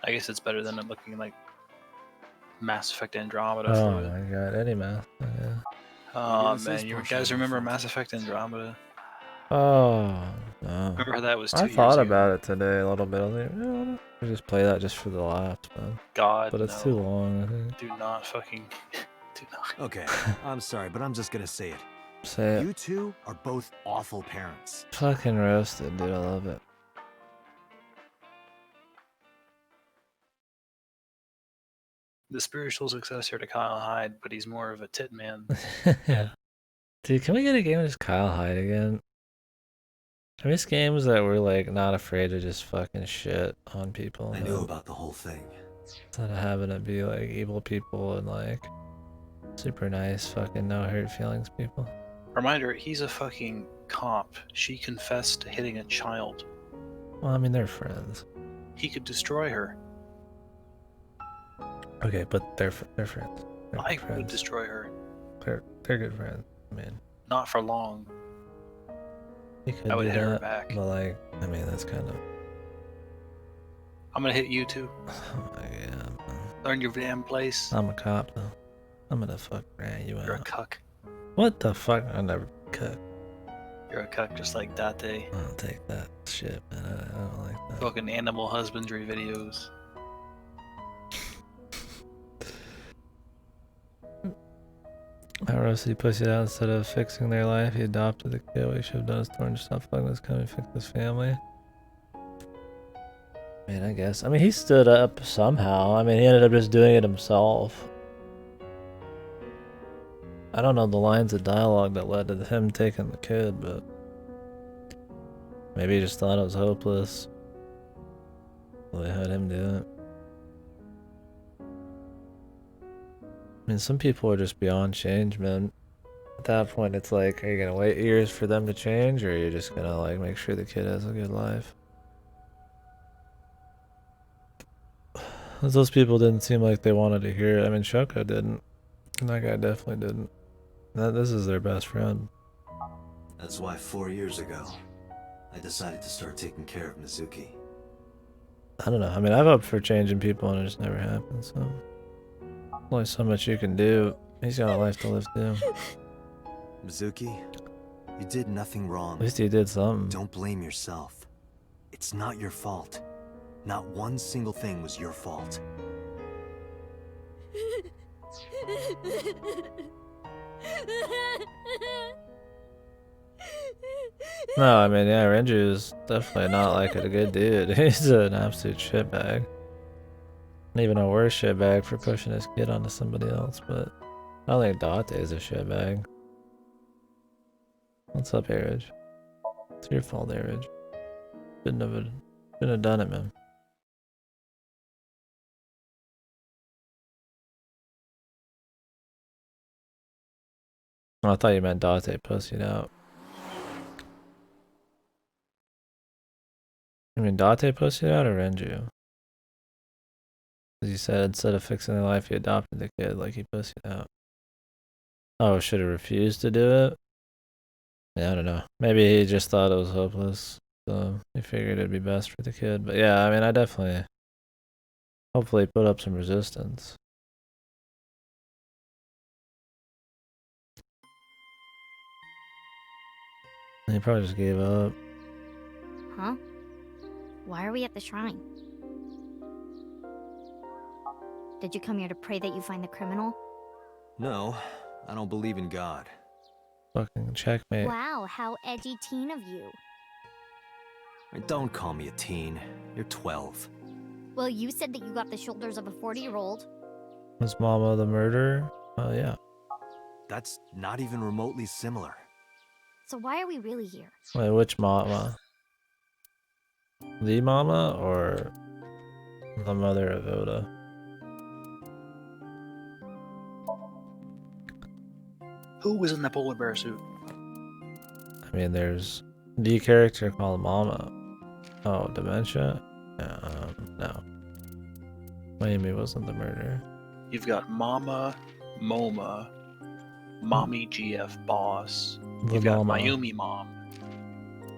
I guess it's better than it looking like Mass Effect Andromeda Oh fluid. my god, any math. Yeah. Oh Maybe this man, is you partially guys my remember fault. Mass Effect Andromeda? Oh, no. Remember how that was 2 I years thought ago? about it today a little bit. I was like, yeah, I'll just play that just for the laughs, man. God, But it's no. too long, I think. Do not fucking... Do not. Okay, I'm sorry, but I'm just gonna say it. Say it. You two are both awful parents. Fucking roasted, dude. I love it. The spiritual successor to Kyle Hyde, but he's more of a tit man. Yeah. Dude, can we get a game with just Kyle Hyde again? I miss games that were like not afraid to just fucking shit on people. I knew about the whole thing. Instead of having it be like evil people and like super nice fucking no hurt feelings people. Reminder, he's a fucking cop. She confessed to hitting a child. Well, I mean, they're friends. He could destroy her. Okay, but they're friends. They're I friends. would destroy her. They're good friends. I mean, Not for long. you could I would do hit her that, back. but like, I mean, that's kind of. I'm gonna hit you too. Oh my god. Learn your damn place. I'm a cop though. I'm gonna fuck rat you You're a out. cuck. What the fuck? I never cut. You're a cuck just like Date. I'll take that shit, man. I don't like that. Fucking animal husbandry videos. I roasted he pussy out instead of fixing their life. He adopted the kid. What he should have done is torn stop fucking this coming fix his family. I mean, I guess. I mean, he stood up somehow. I mean, he ended up just doing it himself. I don't know the lines of dialogue that led to him taking the kid, but maybe he just thought it was hopeless. So they had him do it. I mean, some people are just beyond change, man. At that point, it's like, are you gonna wait years for them to change, or are you just gonna like make sure the kid has a good life? 'Cause those people didn't seem like they wanted to hear it. I mean, Shoko didn't, and that guy definitely didn't. This is their best friend. That's why 4 years ago, I decided to start taking care of Mizuki. I don't know. I mean, I've hoped for changing people, and it just never happened. So, only so much you can do. He's got a life to live too. Mizuki, you did nothing wrong. At least he did something. Don't blame yourself. It's not your fault. Not one single thing was your fault. No, I mean, yeah, Renju's definitely not like a good dude. He's an absolute shitbag. And even a worse shitbag for pushing his kid onto somebody else, but I don't think Date is a shitbag. What's up, Airage? It's your fault, Airage. Shouldn't have done it, man. Oh, I thought you meant Date pussied out. I mean, Date pussied out or Renju? As you said, instead of fixing their life, he adopted the kid like he pussied out. Oh, should have refused to do it? Yeah, I don't know. Maybe he just thought it was hopeless, so he figured it'd be best for the kid. But yeah, I mean, I definitely, hopefully put up some resistance. And he probably just gave up. Huh? Why are we at the shrine? Did you come here to pray that you find the criminal? No, I don't believe in God. Fucking checkmate. Wow, how edgy teen of you. Don't call me a teen. You're 12. Well, you said that you got the shoulders of a 40-year-old. Was Mama the murderer? Oh, yeah. That's not even remotely similar. So why are we really here? Wait, which Mama? The Mama or the mother of Oda? Who was in the polar bear suit? I mean, there's the character called Mama. Oh, dementia? No. Miami wasn't the murderer. You've got Mama, Moma, Mommy GF Boss. The You've got Mama. Mayumi Mom,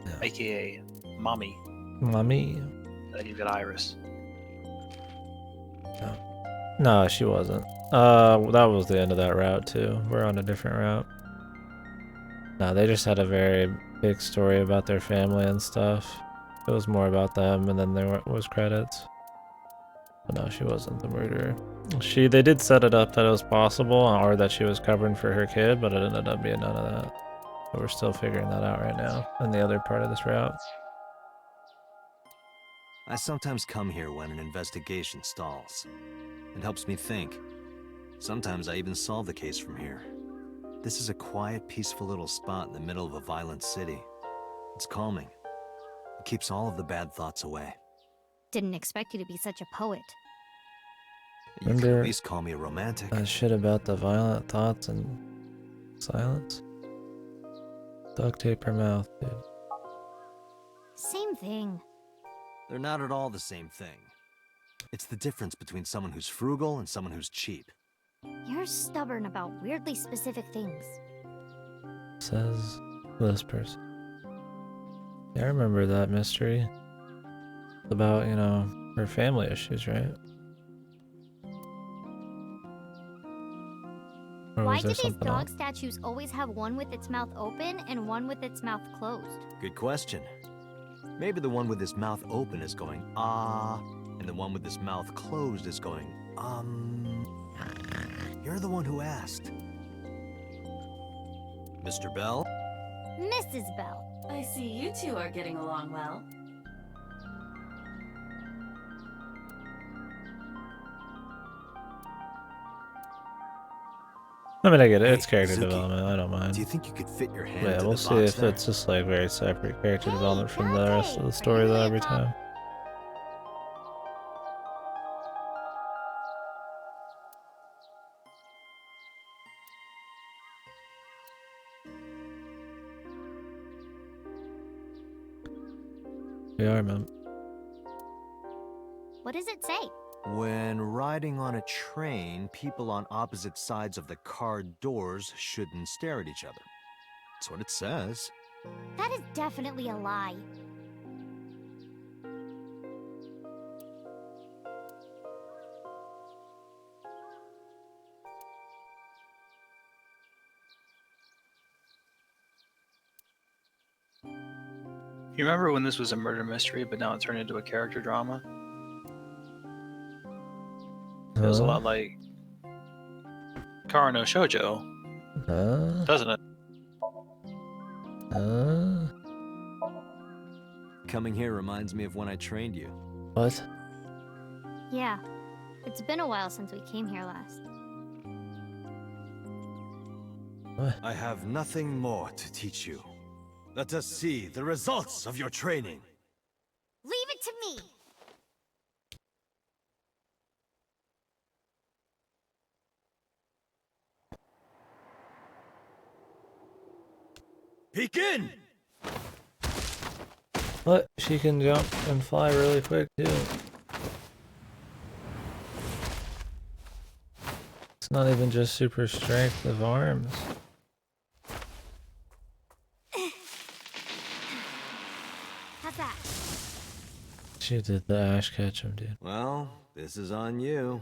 Yeah. aka Mommy. Mommy? Then you've got Iris. No, she wasn't. That was the end of that route too. We're on a different route. No, they just had a very big story about their family and stuff. It was more about them, and then there was credits. But no, she wasn't the murderer. They did set it up that it was possible, or that she was covering for her kid, but it ended up being none of that. But we're still figuring that out right now, in the other part of this route. I sometimes come here when an investigation stalls. It helps me think. Sometimes I even solve the case from here. This is a quiet, peaceful little spot in the middle of a violent city. It's calming. It keeps all of the bad thoughts away. Didn't expect you to be such a poet. You could at least call me a romantic. That shit about the violent thoughts and silence? Duct tape her mouth, dude. Same thing. They're not at all the same thing. It's the difference between someone who's frugal and someone who's cheap. You're stubborn about weirdly specific things. Says this person. Yeah, I remember that mystery. About, you know, her family issues, right? Or Why was do there these something dog else? statues always have one with its mouth open and one with its mouth closed? Good question. Maybe the one with his mouth open is going, ah, and the one with his mouth closed is going, You're the one who asked. Mr. Bell? Mrs. Bell. I see you two are getting along well. I mean, I get it. Hey, It's character Suki, development. I don't mind. Do you think you could fit your hand Yeah, into we'll the see box if there? it's just like very separate character Hey, development from the rest of the Dante, story are you though in every the- time. We are, man. What does it say? When riding on a train, people on opposite sides of the car doors shouldn't stare at each other. That's what it says. That is definitely a lie. You remember when this was a murder mystery, but now it turned into a character drama? Feels a lot like Kara no Shoujo, doesn't it? Coming here reminds me of when I trained you. What? Yeah. It's been a while since we came here last. What? I have nothing more to teach you. Let us see the results of your training. Leave it to me! Begin! What? She can jump and fly really quick too. It's not even just super strength of arms. How's that? She did the Ash Ketchum, dude. Well, this is on you.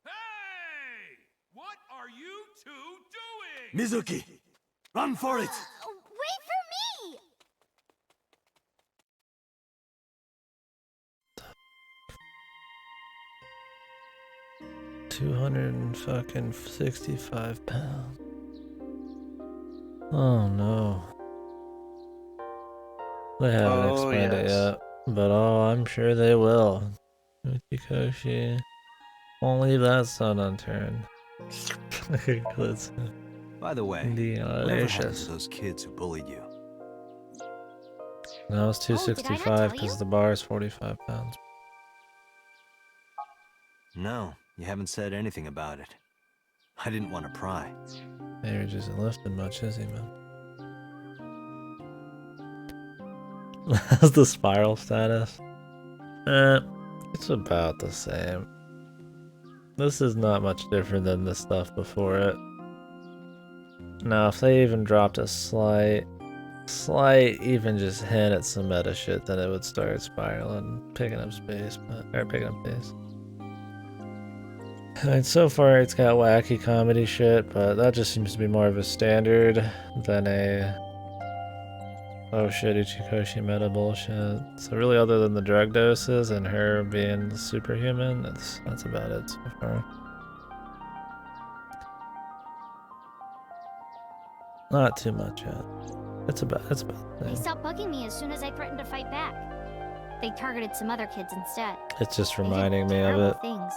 Hey! What are you two doing? Mizuki, run for it! Wait for me! 265 pounds. Oh no. They haven't explained it yet, but I'm sure they will. Uchikoshi won't leave that stone unturned. By the way, whatever happened to those kids who bullied you? Now it's Oh, did I not 265 tell because you? the bar is 45 pounds. No, you haven't said anything about it. I didn't want to pry. Marriage isn't lifting much, is he, man? How's the spiral status? It's about the same. This is not much different than the stuff before it. Now, if they even dropped a slight, even just hint at some meta shit, then it would start spiraling, picking up space, or picking up pace. I mean, so far it's got wacky comedy shit, but that just seems to be more of a standard than a oh shit Uchikoshi meta bullshit. So really, other than the drug doses and her being superhuman, that's about it so far. Not too much yet. It's about They the stopped bugging me as soon as I threatened to fight back. They targeted some other kids instead. It's just They did reminding me of terrible it. things.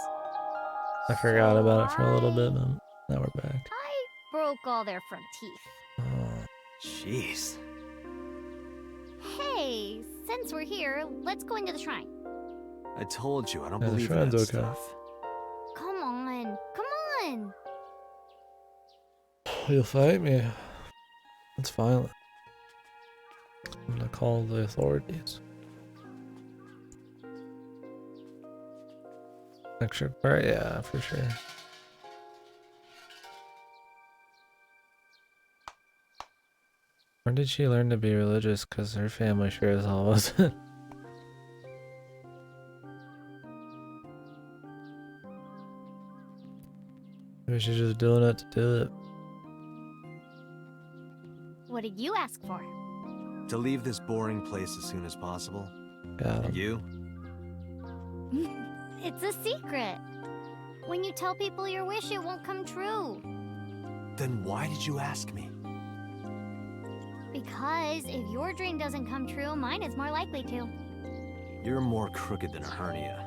I forgot So about it for a little bit, but now we're back. I broke all their front teeth. Oh. Jeez. Hey, since we're here, let's go into the shrine. I told you, I don't Yeah, the believe in shrine's that okay. stuff. Come on, come on. You'll fight me. It's violent. I'm gonna call the authorities. Extra part? Yeah, for sure. When did she learn to be religious? Because her family sure as hell wasn't. Maybe she's just doing it to do it. What did you ask for? To leave this boring place as soon as possible. Got And him. you? It's a secret. When you tell people your wish, it won't come true. Then why did you ask me? Because if your dream doesn't come true, mine is more likely to. You're more crooked than a hernia.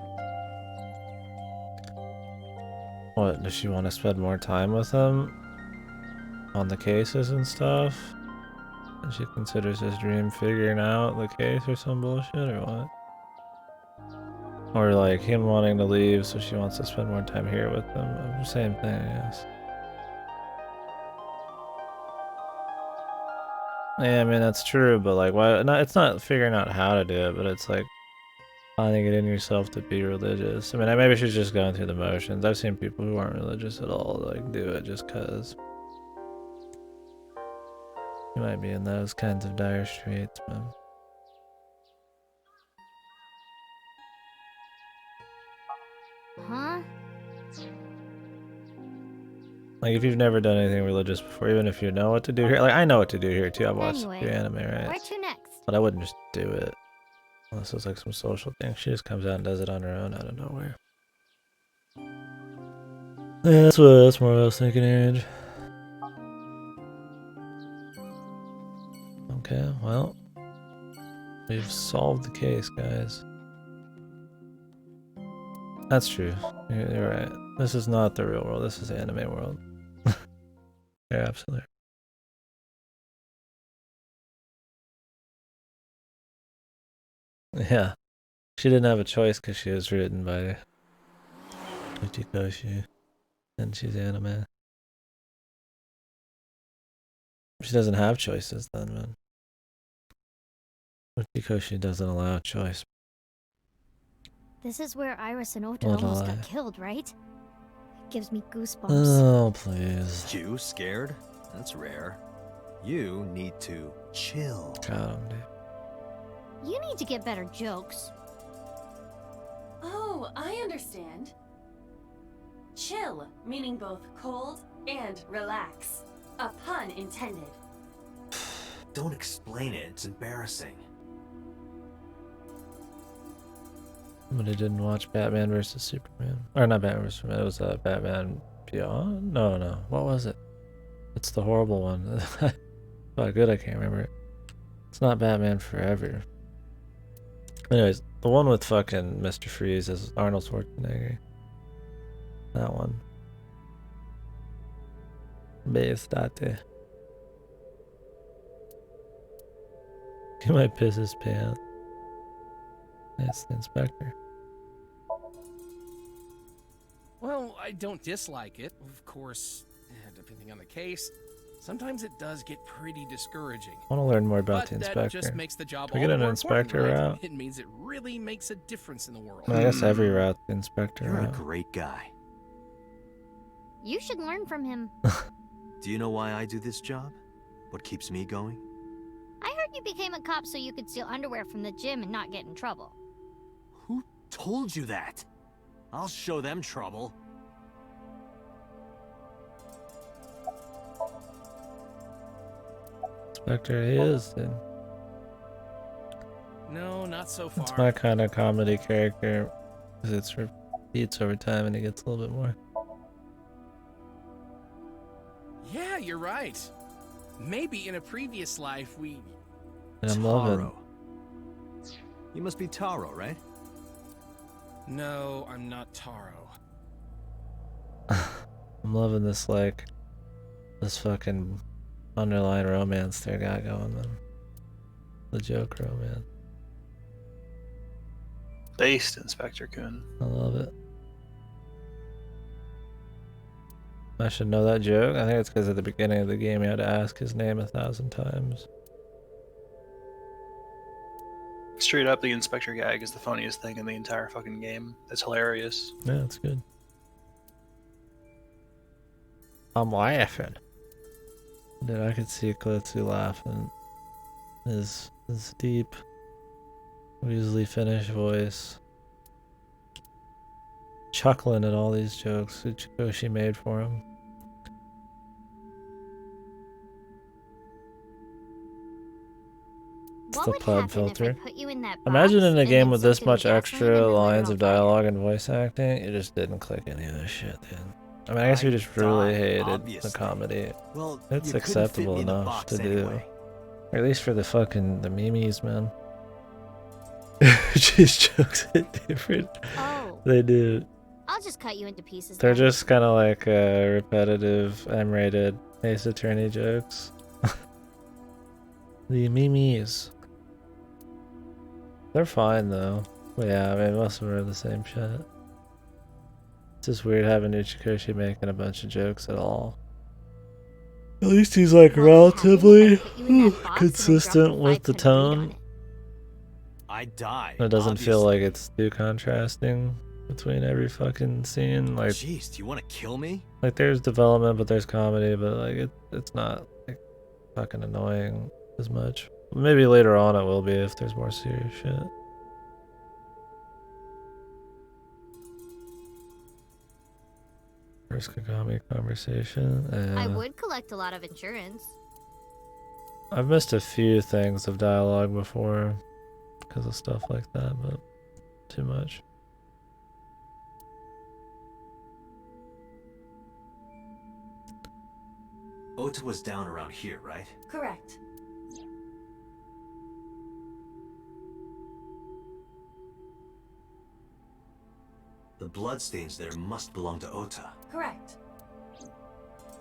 What, does she want to spend more time with him? On the cases and stuff? And she considers his dream figuring out the case or some bullshit or what? Or like him wanting to leave so she wants to spend more time here with him. Same thing, I guess. Yeah, I mean that's true, but like why not, it's not figuring out how to do it, but it's like finding it in yourself to be religious. I mean, maybe she's just going through the motions. I've seen people who aren't religious at all like do it just cause. You might be in those kinds of dire straits, man. Huh? Like if you've never done anything religious before, even if you know what to do here, like I know what to do here too. I've watched Anyway, the anime, where right? to next? But I wouldn't just do it unless it's like some social thing. She just comes out and does it on her own out of nowhere. Yeah, that's more what I was thinking, Aaron. Okay, well, we've solved the case, guys. That's true. You're right. This is not the real world. This is the anime world. Yeah, absolutely. Yeah. She didn't have a choice because she was written by Uchikoshi. And she's anime. She doesn't have choices then, man. Uchikoshi doesn't allow choice. This is where Iris and Ota What a almost lie. got killed, right? It gives me goosebumps. Oh, please. You scared? That's rare. You need to chill. Got him, dude. You need to get better jokes. Oh, I understand. Chill, meaning both cold and relax. A pun intended. Don't explain it. It's embarrassing. Somebody didn't watch Batman vs Superman. Or not Batman vs Superman, it was Batman Beyond? No. What was it? It's the horrible one. Oh, good, I can't remember it. It's not Batman Forever. Anyways, the one with fucking Mr. Freeze is Arnold Schwarzenegger. That one. Beistate. He might piss his pants. That's the inspector. Well, I don't dislike it. Of course, depending on the case, sometimes it does get pretty discouraging. I want to learn more about But the that inspector. just makes the job Can we all get the an more inspector important, right? route? It means it really makes a difference in the world. Well, I guess every route's the inspector You're a route. great guy. You should learn from him. Do you know why I do this job? What keeps me going? I heard you became a cop so you could steal underwear from the gym and not get in trouble. Who told you that? I'll show them trouble. Inspector, he is, dude. No, not so far. It's my kind of comedy character. Because it's repeats over time and he gets a little bit more. Yeah, you're right. Maybe in a previous life we... And I'm loving. Taro. You must be Taro, right? No, I'm not Taro. I'm loving this, like, this fucking underlying romance they got going, man. The joke romance. Based, Inspector Kun. I love it. I should know that joke. I think it's because at the beginning of the game you had to ask his name 1,000 times. Straight up, the Inspector gag is the funniest thing in the entire fucking game. It's hilarious. Yeah, it's good. I'm laughing. Dude, I could see Klitsu laughing. His deep, easily finished voice. Chuckling at all these jokes Uchikoshi made for him. It's the pub filter. Imagine in a game with this much extra lines of dialogue and voice acting, it just didn't click any of this shit, dude. I mean, I guess we just really hated the comedy. Well, It's acceptable enough to do. Or at least for the fucking, the memes, man. These jokes hit different. Oh. They do. I'll just cut you into pieces. They're then. just kind of like repetitive, M-rated Ace Attorney jokes. The memes. They're fine though. But yeah, I mean, most of them are the same shit. It's just weird having Uchikoshi making a bunch of jokes at all. At least he's like relatively consistent with the tone. I die. It doesn't feel like it's too contrasting between every fucking scene. Like, jeez, do you want to kill me? Like, there's development, but there's comedy, but like it's not like fucking annoying as much. Maybe later on it will be if there's more serious shit. First Kagami conversation. I would collect a lot of insurance. I've missed a few things of dialogue before because of stuff like that, but too much. Ota was down around here, right? Correct. The bloodstains there must belong to Ota. Correct.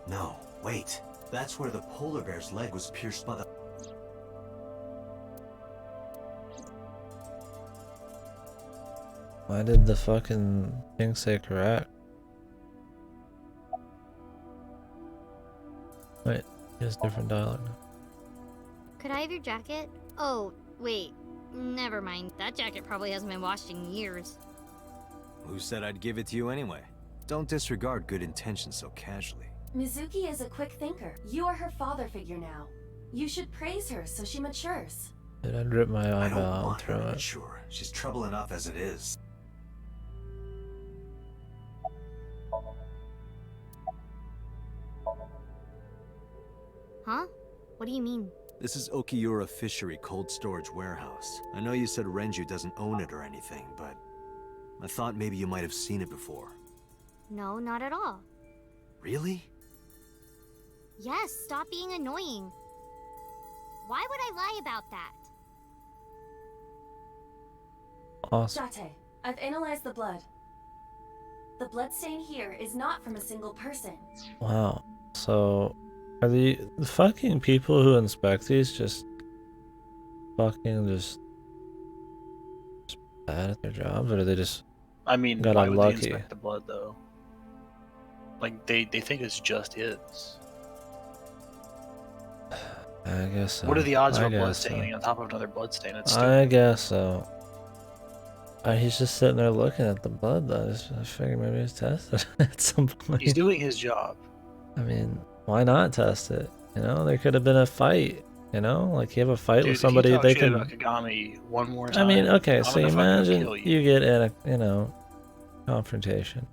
No, wait. That's where the polar bear's leg was pierced by the... Why did the fucking thing say correct? Wait, he has different dialogue now. Could I have your jacket? Oh, wait. Never mind. That jacket probably hasn't been washed in years. Who said I'd give it to you anyway? Don't disregard good intentions so casually. Mizuki is a quick thinker. You are her father figure now. You should praise her so she matures. Dude, I'd rip my I eyeball don't out and want her throw to it. mature. She's trouble enough as it is. Huh? What do you mean? This is Okiura Fishery Cold Storage Warehouse. I know you said Renju doesn't own it or anything, but I thought maybe you might have seen it before. No, not at all. Really? Yes, stop being annoying. Why would I lie about that? Awesome. Date, I've analyzed the blood. The bloodstain here is not from a single person. Wow. So, are the fucking people who inspect these just bad at their jobs, or do they just I mean, got why would unlucky? they inspect the blood though? Like they think it's just his. I guess so. What are the odds of I a blood guess stain so. getting on top of another blood stain? It's stupid. I guess so. He's just sitting there looking at the blood though. I figured maybe he's tested at some point. He's doing his job. I mean, why not test it? You know, there could have been a fight. You know, like you have a fight Dude, with somebody, if you they talk shit can. about Kagami one more time. I mean, okay, I'm so gonna fucking imagine kill you get in a, confrontation.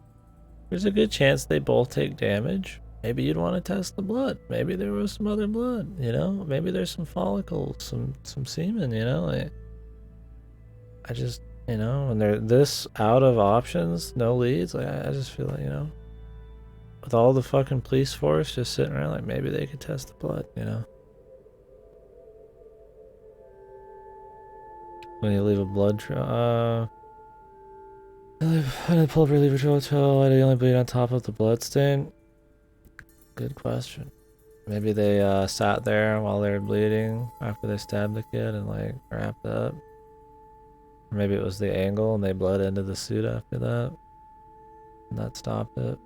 There's a good chance they both take damage. maybe you'd want to test the blood. Maybe there was some other blood, you know? Maybe there's some follicles, some semen, you know? Like, I just, you know, when they're this out of options, no leads, like, I just feel like, you know, with all the fucking police force just sitting around, like, maybe they could test the blood, you know? When you leave a blood trail, when I pull up reliever hotel, why do you only bleed on top of the blood stain? Good question. Maybe they sat there while they were bleeding after they stabbed the kid and like wrapped up. Or maybe it was the angle and they bled into the suit after that. And that stopped it.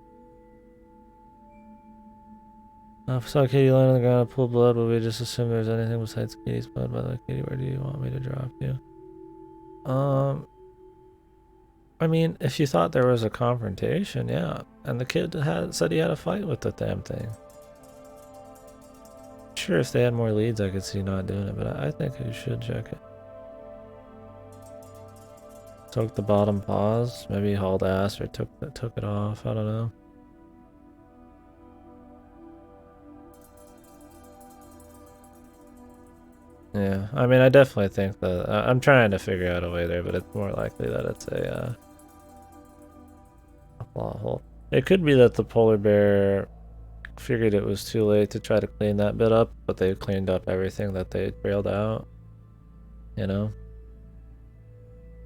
If I saw Katie lying on the ground and pulled blood, would we just assume there's anything besides Katie's blood? By the way, Katie, where do you want me to drop you? I mean, if you thought there was a confrontation, yeah. And the kid said he had a fight with the damn thing. Sure, if they had more leads, I could see not doing it, but I think you should check it. Took the bottom paws, maybe hauled ass or took it off. I don't know. Yeah, I mean, I definitely think that I'm trying to figure out a way there, but it's more likely that it's a plot hole. It could be that the polar bear figured it was too late to try to clean that bit up, but they cleaned up everything that they trailed out. You know?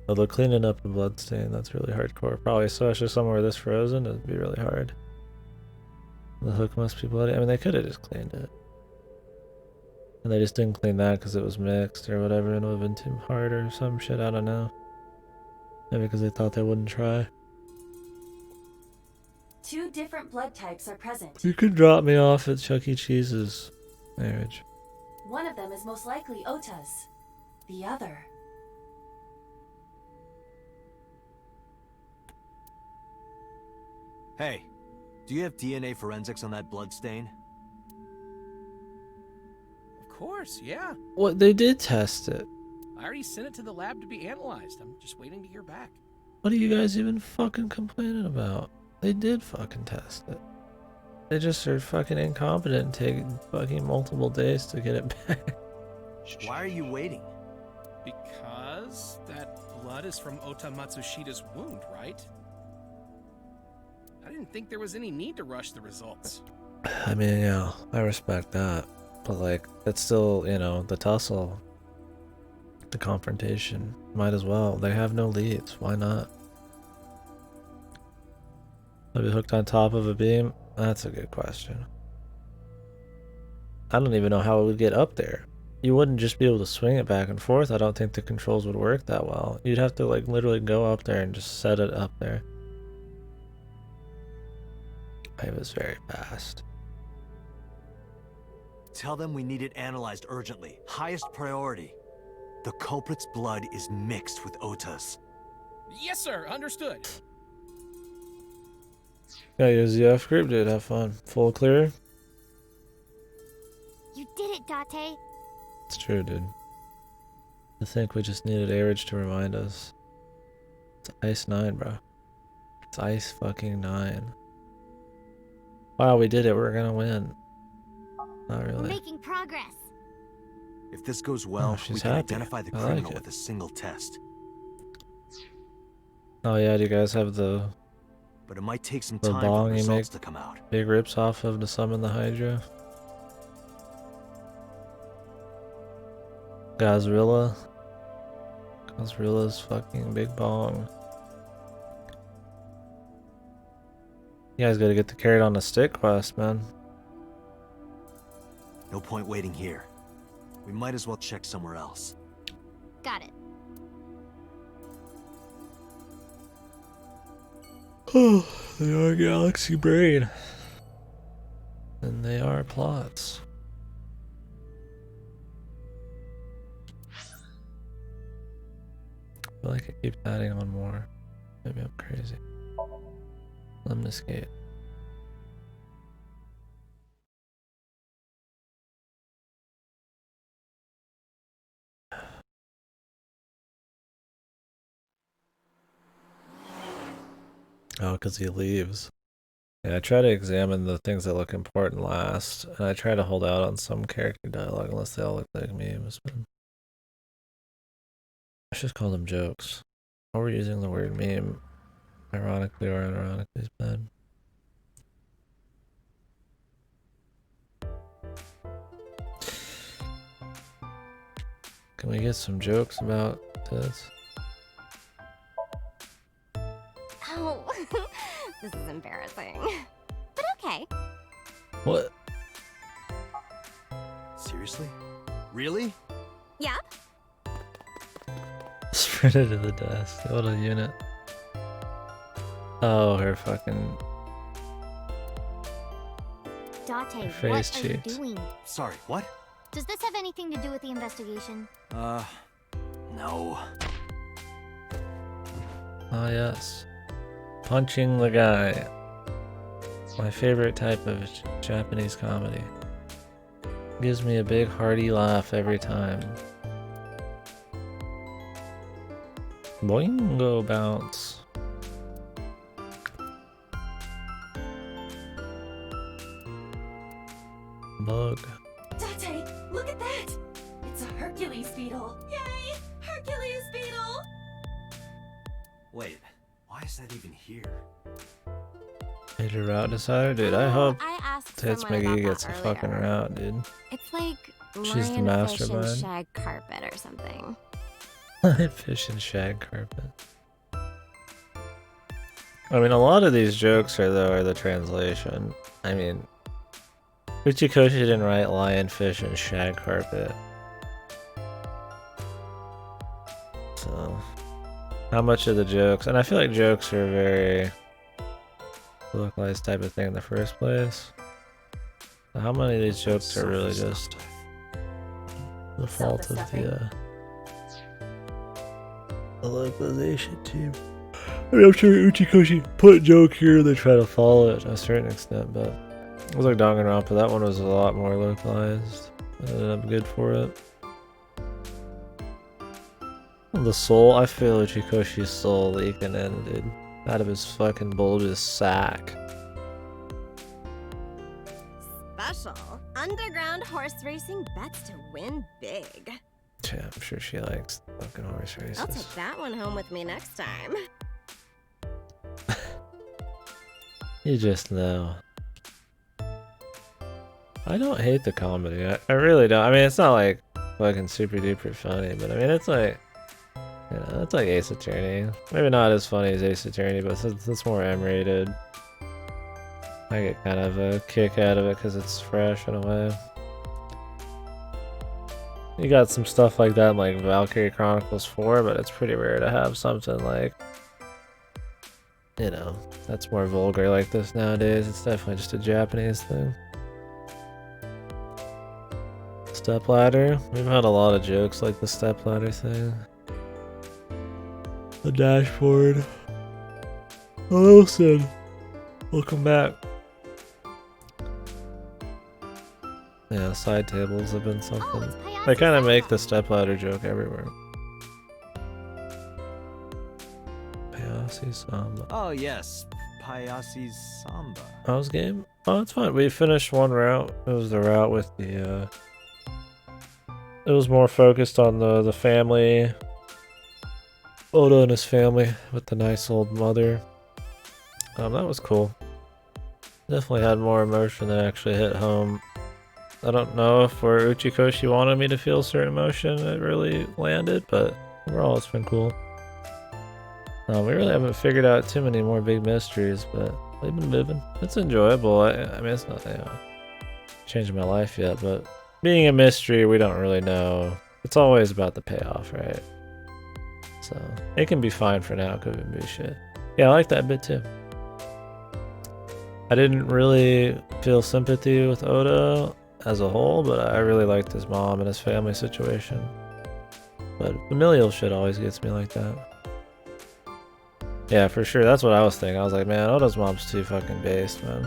Although cleaning up a bloodstain, that's really hardcore. Probably, especially somewhere this frozen, it'd be really hard. The hook must be bloody. I mean, they could have just cleaned it. And they just didn't clean that because it was mixed or whatever, and it would have been too hard or some shit, I don't know. Maybe because they thought they wouldn't try. 2 different blood types are present. You could drop me off at Chuck E. Cheese's marriage. One of them is most likely Ota's. The other... Hey, do you have DNA forensics on that blood stain? Of course, yeah. What, they did test it. I already sent it to the lab to be analyzed. I'm just waiting to hear back. What are you guys even fucking complaining about? They did fucking test it. They just are fucking incompetent and take fucking multiple days to get it back. Why are you waiting? Because that blood is from Ota Matsushida's wound, right? I didn't think there was any need to rush the results. I mean, yeah, I respect that. But like, it's still, you know, the tussle. The confrontation. Might as well. They have no leads. Why not? Maybe hooked on top of a beam? That's a good question. I don't even know how it would get up there. You wouldn't just be able to swing it back and forth. I don't think the controls would work that well. You'd have to like literally go up there and just set it up there. It was very fast. Tell them we need it analyzed urgently. Highest priority. The culprit's blood is mixed with Ota's. Yes, sir. Understood. Yeah, use the F group, dude. Have fun. Full clear? You did it, Date. It's true, dude. I think we just needed Average to remind us. It's Ice 9, bro. It's Ice fucking 9. Wow, we did it. We're gonna win. Not We're really. making progress. If this goes well, she's we can happy. identify the I like criminal it. with a single test. Oh yeah, do you guys have the But it might take some The time for bong the you results make to come out. big rips off of to summon the Hydra? Gazrilla. Gazrilla's fucking big bong. You guys gotta get the carrot on the stick quest, man. No point waiting here. We might as well check somewhere else. Got it. They are Galaxy Brain. And they are plots. I feel like I keep adding on more. Maybe I'm crazy. Lemniscate. Oh, because he leaves. Yeah, I try to examine the things that look important last, and I try to hold out on some character dialogue unless they all look like memes. But I should just call them jokes. Overusing the word meme, ironically or unironically, is bad. Can we get some jokes about this? Oh, this is embarrassing. But okay. What? Seriously? Really? Yep. Sprinted to the desk. What a unit. Oh, her fucking Date, face what are you cheeks. doing? Sorry, what? Does this have anything to do with the investigation? No. Ah, yes. Punching the guy. My favorite type of Japanese comedy. Gives me a big hearty laugh every time. Boingo bounce. Bug. Date, look at that! It's a Hercules beetle. Yay! Hercules beetle! Wait, why is that even here? Major route decider? Dude, I hope I asked Tits someone about McGee that gets a fucking earlier. route, dude. It's like She's the lion, fish, and mastermind. shag carpet or something. Fish and shag carpet. I mean, a lot of these jokes are the translation. I mean, Uchikoshi didn't write lion, fish, and shag carpet. So, how much of the jokes? And I feel like jokes are a very localized type of thing in the first place. So how many of these jokes are really just the fault of the localization team? I mean, I'm sure Uchikoshi put a joke here, they try to follow it to a certain extent, but it was like Danganronpa, that one was a lot more localized. It ended up good for it. The soul, I feel Uchikoshi's soul leaking in, dude. Out of his fucking bulbous sack. Special. Underground horse racing bets to win big. Yeah, I'm sure she likes fucking horse races. I'll take that one home with me next time. You just know. I don't hate the comedy. I really don't. I mean, it's not like fucking super duper funny, but I mean, it's like, you know, it's like Ace Attorney. Maybe not as funny as Ace Attorney, but it's more M-rated. I get kind of a kick out of it because it's fresh in a way. You got some stuff like that in like Valkyrie Chronicles 4, but it's pretty rare to have something like, you know, that's more vulgar like this nowadays. It's definitely just a Japanese thing. Stepladder. We've had a lot of jokes like the stepladder thing. The dashboard. Oh, Wilson. Welcome back. Yeah, side tables have been something. They kind of make the stepladder joke everywhere. Payasi Samba. Oh yes, Payasi's Samba. How's game? Oh, it's fine. We finished one route. It was the route with the, it was more focused on the family. Oda and his family with the nice old mother. That was cool. Definitely had more emotion than actually hit home. I don't know if where Uchikoshi wanted me to feel certain emotion it really landed, but overall it's been cool. We really haven't figured out too many more big mysteries, but we've been moving. It's enjoyable. I mean, it's not changing my life yet, but being a mystery, we don't really know. It's always about the payoff, right? So it can be fine for now, could even be shit. Yeah, I like that bit too. I didn't really feel sympathy with Oda as a whole, but I really liked his mom and his family situation. But familial shit always gets me like that. Yeah, for sure. That's what I was thinking. I was like, man, Oda's mom's too fucking based, man.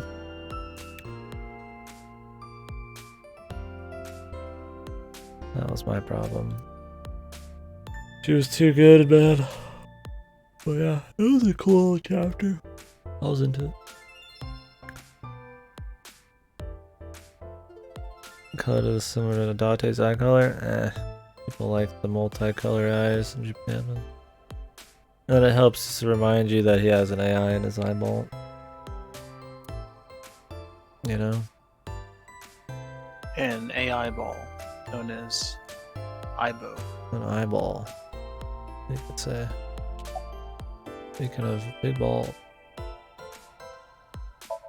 That was my problem. She was too good, man. But yeah, it was a cool chapter. I was into it. color is similar to Date's eye color. People like the multicolor eyes in Japan. And it helps to remind you that he has an AI in his eyeball. You know? An AI ball, known as Ibo. An eyeball, you could say. Speaking of big ball.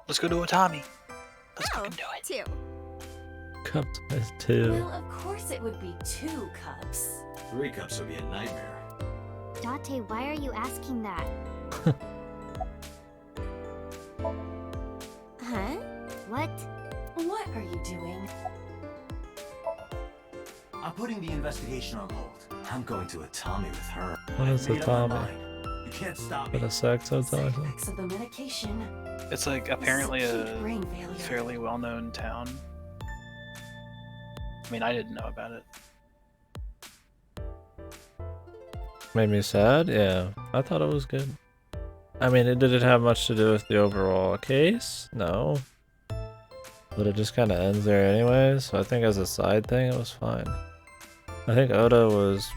Let's go to Otami. Let's fucking do it. 2. Cup size 2. Well, of course it would be 2 cups. 3 cups would be a nightmare. Date, why are you asking that? Huh? What? What are you doing? I'm putting the investigation on hold. I'm going to Atami with her. What is I've made up my Atami? mind. You can't stop What me. a sex hotel? Side effects of the medication. It's like apparently Acute a brain failure. fairly well-known town. I mean, I didn't know about it. Made me sad? Yeah, I thought it was good. I mean, did it have much to do with the overall case? No. But it just kind of ends there anyway, so I think as a side thing, it was fine. I think Oda was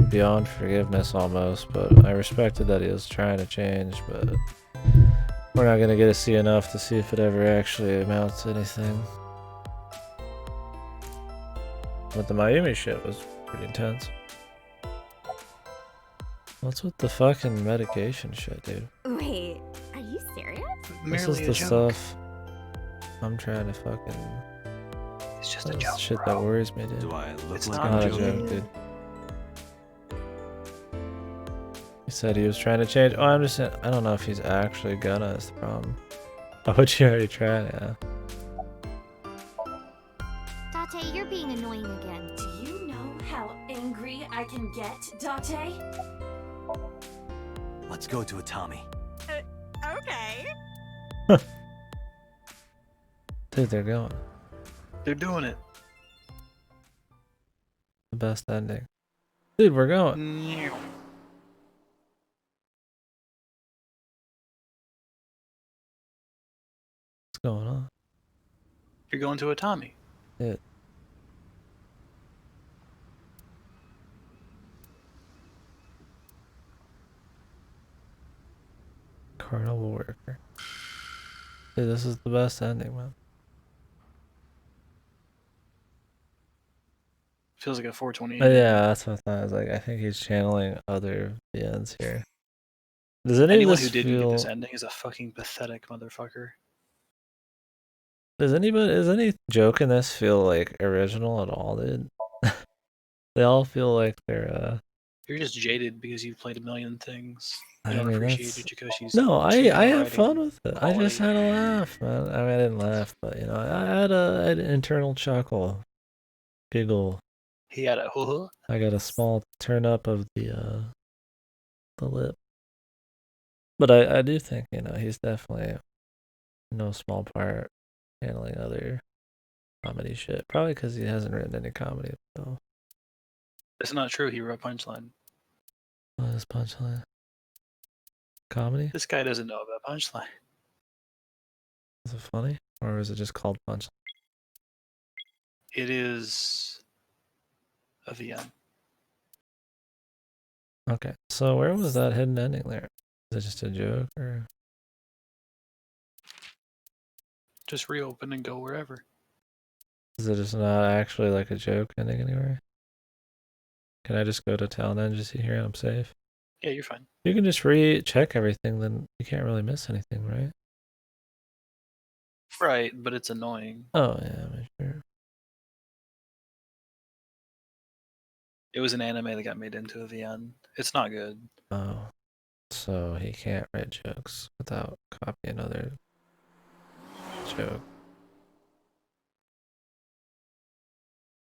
beyond forgiveness almost, but I respected that he was trying to change, but we're not going to get to see enough to see if it ever actually amounts to anything. But the Mayumi shit was pretty intense. What's with the fucking medication shit, dude? Wait, are you serious? This is Merely a the joke. stuff I'm trying to fucking... It's just a That's joke, shit bro. that worries me, dude. Do I look It's like not I'm Not a joking? joke, dude. He said he was trying to change. Oh, I'm just saying, I don't know if he's actually gonna, is the problem. Oh, but you already tried, yeah. Date, you're being annoying again. Do you know how angry I can get, Date? Let's go to Atami. Okay. Dude, they're going. They're doing it. The best ending. Dude, we're going. Meow. What's going on? You're going to Atami. Dude. Carnival worker. Dude, this is the best ending, man. Feels like a 420. But yeah, that's what I thought. I was like, I think he's channeling other VNs here. Does any Anyone of who this didn't get feel... this ending is a fucking pathetic motherfucker. Does any joke in this feel like original at all, dude? They all feel like they're You're just jaded because you've played a million things. You I don't mean, appreciate that's... Uchikoshi's No, I have writing fun with it. I just quality. had a laugh, man. I mean, I didn't laugh, but you know, I had an internal chuckle, giggle. He had a hoo-hoo. I got a small turn up of the lip. But I do think, you know, he's definitely no small part handling other comedy shit. Probably because he hasn't written any comedy. So That's not true. He wrote Punchline. what is Punchline? Comedy? This guy doesn't know about Punchline. Is it funny? Or is it just called Punchline? It is a VN. Okay, so where was that hidden ending there? Is it just a joke or? Just reopen and go wherever. Is it just not actually like a joke ending anywhere? Can I just go to town then just here and I'm safe? Yeah, you're fine. You can just recheck everything, then you can't really miss anything, right? Right, but it's annoying. Oh yeah, I'm sure. It was an anime that got made into a VN. It's not good. Oh, so he can't write jokes without copying another joke.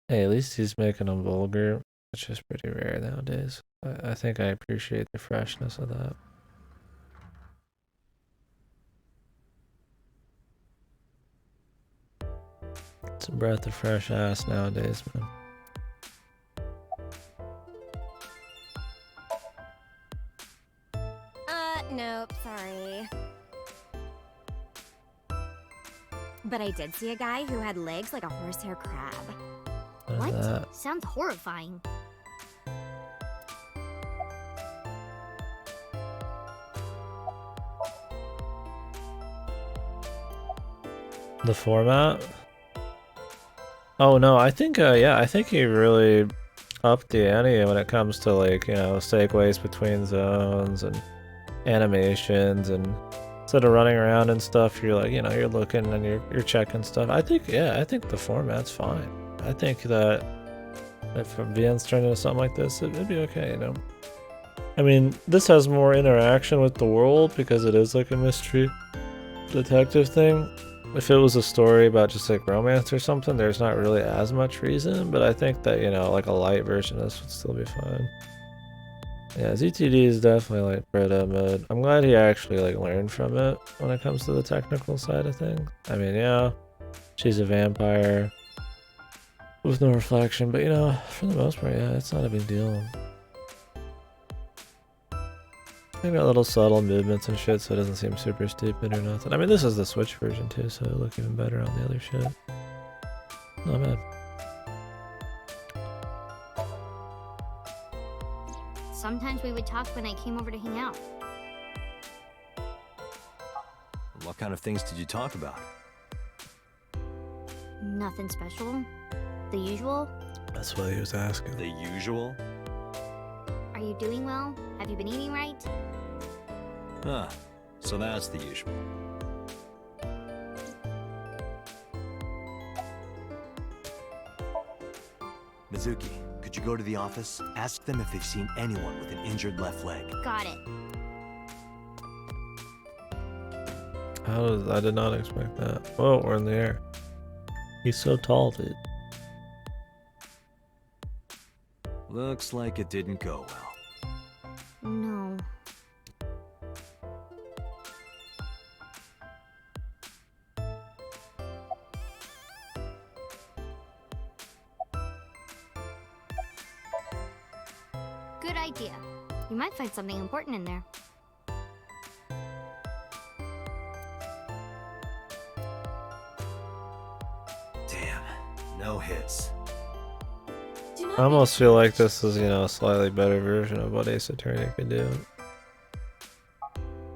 Hey, at least he's making them vulgar, which is pretty rare nowadays. I think I appreciate the freshness of that. It's a breath of fresh ass nowadays, man. Nope, sorry. But I did see a guy who had legs like a horsehair crab. What? Sounds horrifying. The format? Oh no, I think yeah, I think he really upped the ante when it comes to like, you know, segues between zones and animations, and instead of running around and stuff, you're like, you know, you're looking and you're checking stuff. I think, yeah, I think the format's fine. I think that if VN's turned into something like this, it'd be okay, you know. I mean, this has more interaction with the world because it is like a mystery detective thing. If it was a story about just like romance or something, there's not really as much reason, but I think that, you know, like a light version of this would still be fine. Yeah, ZTD is definitely like Brita mode. I'm glad he actually like learned from it when it comes to the technical side of things. I mean, yeah, she's a vampire with no reflection, but you know, for the most part, yeah, it's not a big deal. They got little subtle movements and shit, so it doesn't seem super stupid or nothing. I mean, this is the Switch version too, so it'll look even better on the other shit. Not bad. Sometimes we would talk when I came over to hang out. What kind of things did you talk about? Nothing special. The usual. That's what he was asking. The usual? Are you doing well? Have you been eating right? Huh. So that's the usual. Mizuki, could you go to the office? Ask them if they've seen anyone with an injured left leg. Got it. I did not expect that. Whoa, we're in the air. He's so tall, dude. Looks like it didn't go well. No. Good idea. You might find something important in there. Damn, no hits. I almost feel like this is, you know, a slightly better version of what Ace Attorney could do.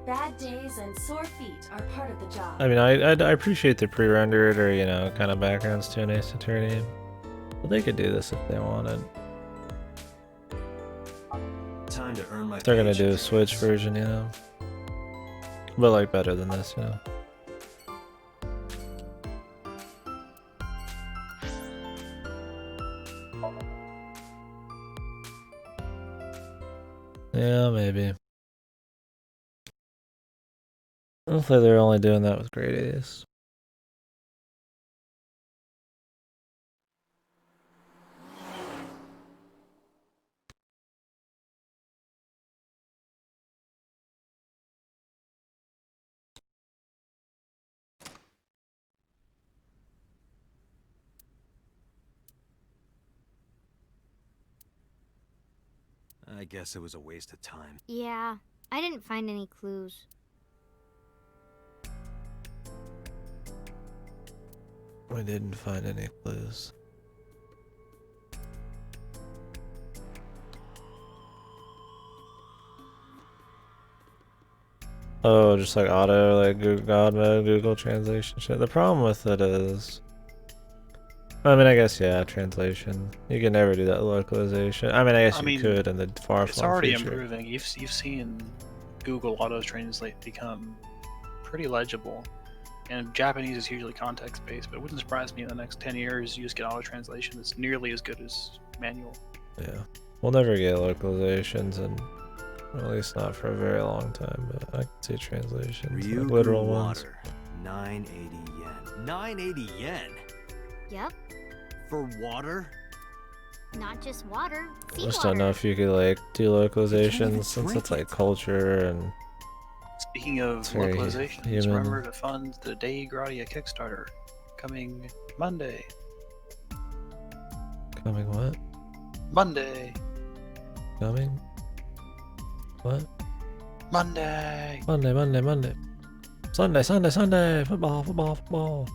Bad days and sore feet are part of the job. I mean, I appreciate the pre-rendered or, you know, kind of backgrounds to an Ace Attorney. But they could do this if they wanted. Time to earn my They're gonna do a Switch version, you know. But like better than this, you know. Yeah, maybe. Hopefully they're only doing that with Great Ace. I guess it was a waste of time. Yeah, I didn't find any clues. We didn't find any clues. Oh, just like auto, like Google God mode, Google translation shit. The problem with it is, I mean, I guess, yeah, translation. You can never do that localization. I mean, I guess you could in the far-flung It's already future. improving. You've seen Google Auto Translate become pretty legible. And Japanese is usually context-based, but it wouldn't surprise me in the next 10 years you just get auto translation that's nearly as good as manual. Yeah. We'll never get localizations, and well, at least not for a very long time, but I can see translations, like literal ones. Water, 980 yen. 980 yen? Yep. For water? Not just water. I just don't know if you could like do localizations since it's like culture and. Speaking of It's very localizations, human. remember to fund the Dei Gratia Kickstarter coming Monday. Coming what? Monday. Coming? What? Monday. Monday. Sunday. Football.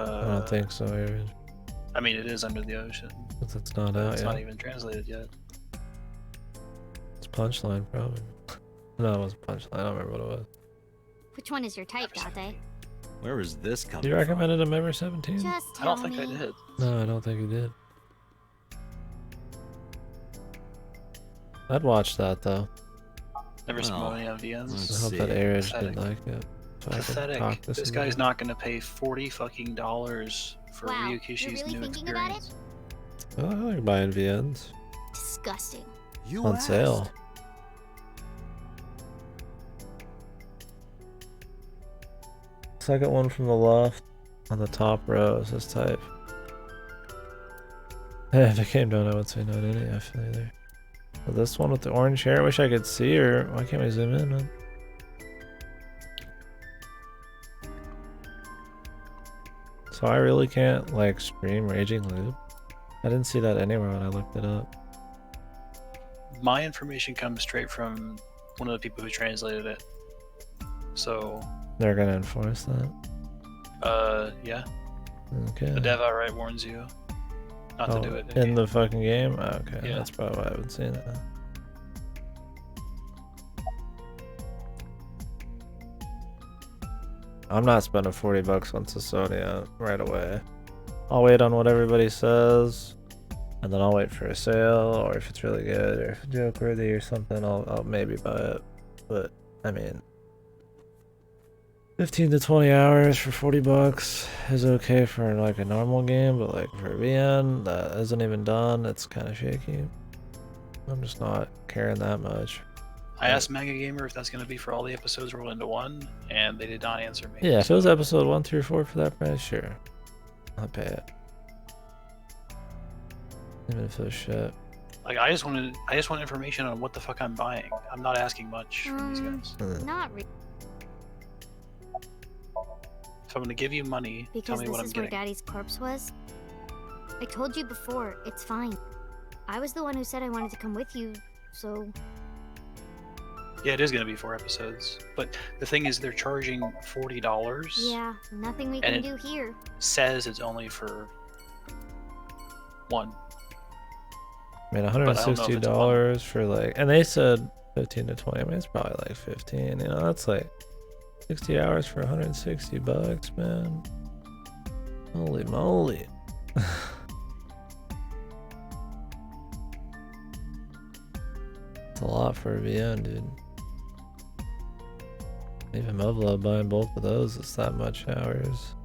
I don't think so, Aaron. I mean, it is Under the Ocean. But it's not out It's yet. not even translated yet. It's Punchline, probably. No, it wasn't Punchline. I don't remember what it was. Which one is your type, Date? Where is this coming You from? recommended him ever 17? Just I tell don't think me. I did. No, I don't think you did. I'd watch that though. Never seen Well, any of the ends. let's I hope see. that Airage Pathetic. didn't like it. So I can Pathetic. talk this This into guy's it. not gonna pay $40 fucking for Wow, you're Ryukishi's really new thinking about experience. Oh, I like buying VNs Disgusting. You on asked. sale. Second one from the left on the top row is this type. Hey, if it came down, I would say no to any. I feel you there. But this one with the orange hair, I wish I could see her. Why can't we zoom in, man? So I really can't like stream Raging Loop. I didn't see that anywhere when I looked it up. My information comes straight from one of the people who translated it. So, They're gonna enforce that. yeah. Okay. The dev outright warns you not to do it. In the fucking game? Oh, okay, Yeah. that's probably why I haven't seen it. I'm not spending 40 bucks on Sasonia right away. I'll wait on what everybody says, and then I'll wait for a sale, or if it's really good, or if it's joke worthy or something, I'll maybe buy it. But, I mean, 15 to 20 hours for 40 bucks is okay for like a normal game, but like for VN that isn't even done, it's kind of shaky. I'm just not caring that much. I asked Mega Gamer if that's going to be for all the episodes rolled into one, and they did not answer me. Yeah, if it was episode 1 through 4 for that price, sure, I'd pay it. Even if it was shit. Like, I just want information on what the fuck I'm buying. I'm not asking much from these guys. Not really. If I'm going to give you money, tell Because me this what I'm is where getting. Daddy's corpse was. I told you before, it's fine. I was the one who said I wanted to come with you, so... Yeah, it is going to be 4 episodes. But the thing is, they're charging $40. Yeah, nothing we And can it do here. says it's only for 1. I mean, But I don't know if it's $160 for like, and they said 15 to 20. I mean, it's probably like 15. You know, that's like 60 hours for 160 bucks, man. Holy moly! It's a lot for a VN, dude. Even Mobla buying both of those is that much hours.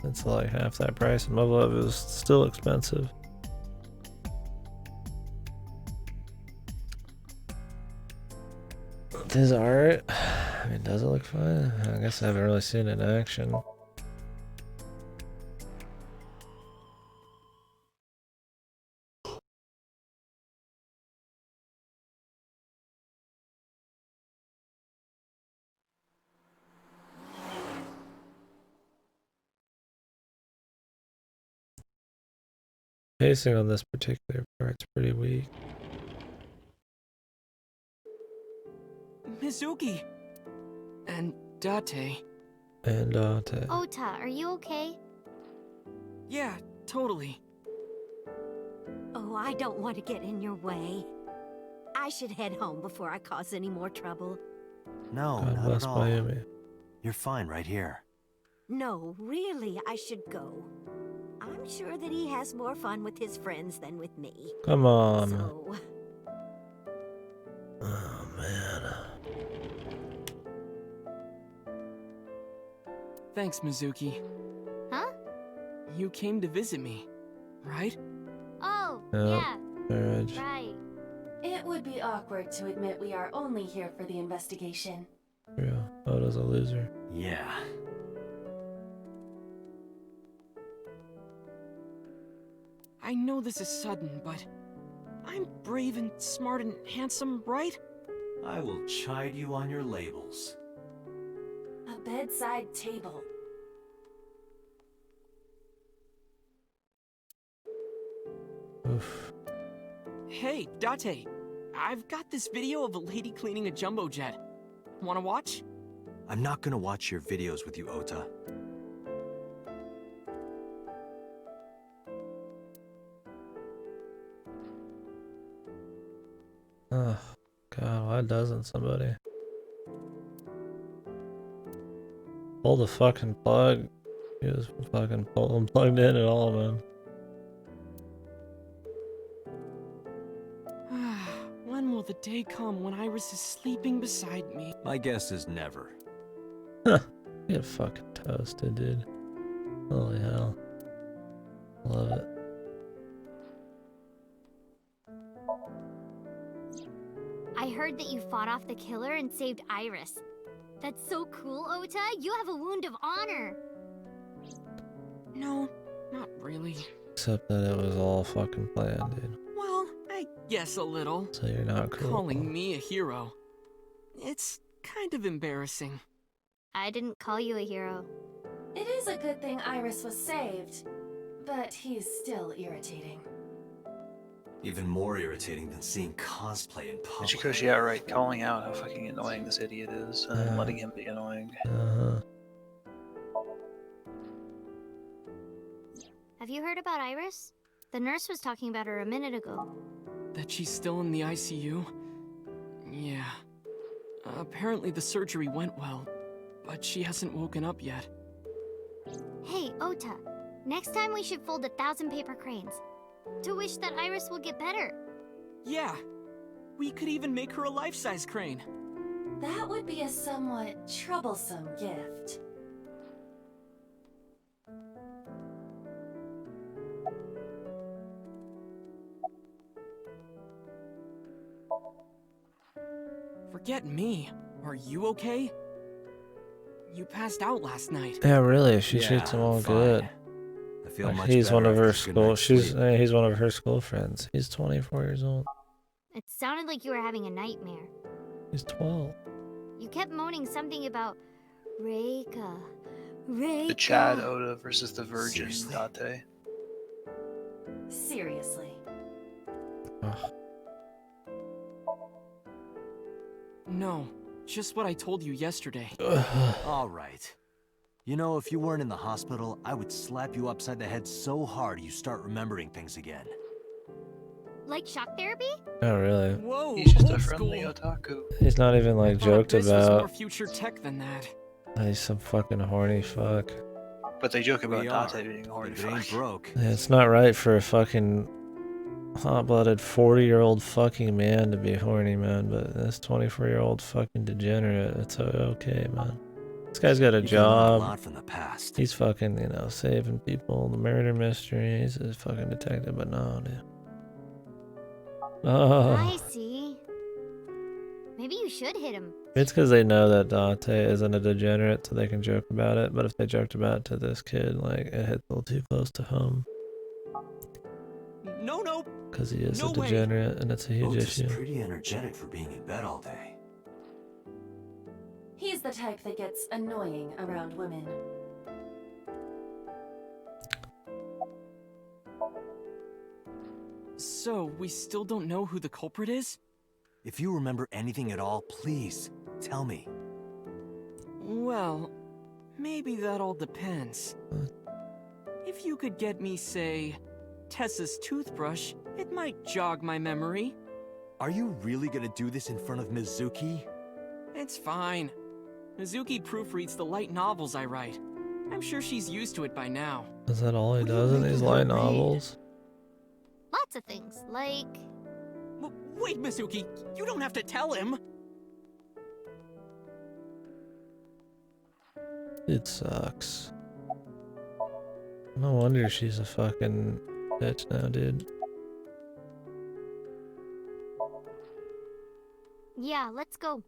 It's like half that price, and Mobla is still expensive. His art, I mean, does it look fun? I guess I haven't really seen it in action. Pacing on this particular part's pretty weak. Mizuki! And Date. And Ota, are you okay? Yeah, totally. Oh, I don't want to get in your way. I should head home before I cause any more trouble. No, God not bless at all. Miami. You're fine right here. No, really, I should go. I'm sure that he has more fun with his friends than with me. Come on. So, Oh man. Thanks, Mizuki. Huh? You came to visit me, right? Oh, Yeah. yeah, Marriage. right. It would be awkward to admit we are only here for the investigation. Real. Oda's a loser. Yeah. I know this is sudden, but I'm brave and smart and handsome, right? I will chide you on your labels. A bedside table. Oof. Hey, Date. I've got this video of a lady cleaning a jumbo jet. Wanna watch? I'm not gonna watch your videos with you, Ota. Oh, God, why doesn't somebody? Pull the fucking plug. He was fucking plugged in at all, man. When will the day come when Iris is sleeping beside me? My guess is never. Huh. Get fucking toasted, dude. Holy hell. Love it. I heard that you fought off the killer and saved Iris. That's so cool, Ota. You have a wound of honor. No, not really. Except that it was all fucking planned, dude. Well, I guess a little. So you're not cool. Calling me a hero. It's kind of embarrassing. I didn't call you a hero. It is a good thing Iris was saved, but he's still irritating. Even more irritating than seeing cosplay in public. Chikoshi outright calling out how fucking annoying this idiot is, and then letting him be annoying. Have you heard about Iris? The nurse was talking about her a minute ago. That she's still in the ICU? Yeah. Apparently the surgery went well, but she hasn't woken up yet. Hey, Ota. Next time we should fold 1,000 paper cranes. To wish that Iris will get better. Yeah. We could even make her a life-size crane. That would be a somewhat troublesome gift. Forget me. Are you okay? You passed out last night. Yeah, really. She treats him all good. I feel Like, much he's one better of her after a good school. night's sleep. He's one of her school friends. He's 24 years old. It sounded like you were having a nightmare. He's 12. You kept moaning something about Reika. Reika. The Chad Oda versus the Virgin Seriously? Date. Seriously. Ugh. No, just what I told you yesterday. All right. You know, if you weren't in the hospital, I would slap you upside the head so hard you start remembering things again. Like shock therapy? Oh, really? Whoa, He's just a old friendly school. otaku. He's not even like Thought joked this was more about. future tech than that. That he's some fucking horny fuck. But they joke about We are. Date being a horny If it ain't fuck. broke. Yeah, it's not right for a fucking hot-blooded 40-year-old fucking man to be horny, man. But this 24-year-old fucking degenerate, it's okay, man. This guy's got a You can learn a job. lot from the past. He's fucking, you know, saving people. The murder mystery. He's a fucking detective, but no, dude. I Oh. see. Maybe you should hit him. It's because they know that Dante isn't a degenerate, so they can joke about it. But if they joked about it to this kid, like, it hits a little too close to home. No. Because he is No a way. degenerate, and it's a huge Otis issue. is pretty energetic for being in bed all day. He's the type that gets annoying around women. So, we still don't know who the culprit is? If you remember anything at all, please, tell me. Well, maybe that all depends. If you could get me, say, Tessa's toothbrush, it might jog my memory. Are you really gonna do this in front of Mizuki? It's fine. Mizuki proofreads the light novels I write. I'm sure she's used to it by now. Is that all he What do you does in think these of her light read? novels? Lots of things, like... Wait, Mizuki, you don't have to tell him! It sucks. No wonder she's a fucking bitch now, dude. Yeah, let's go.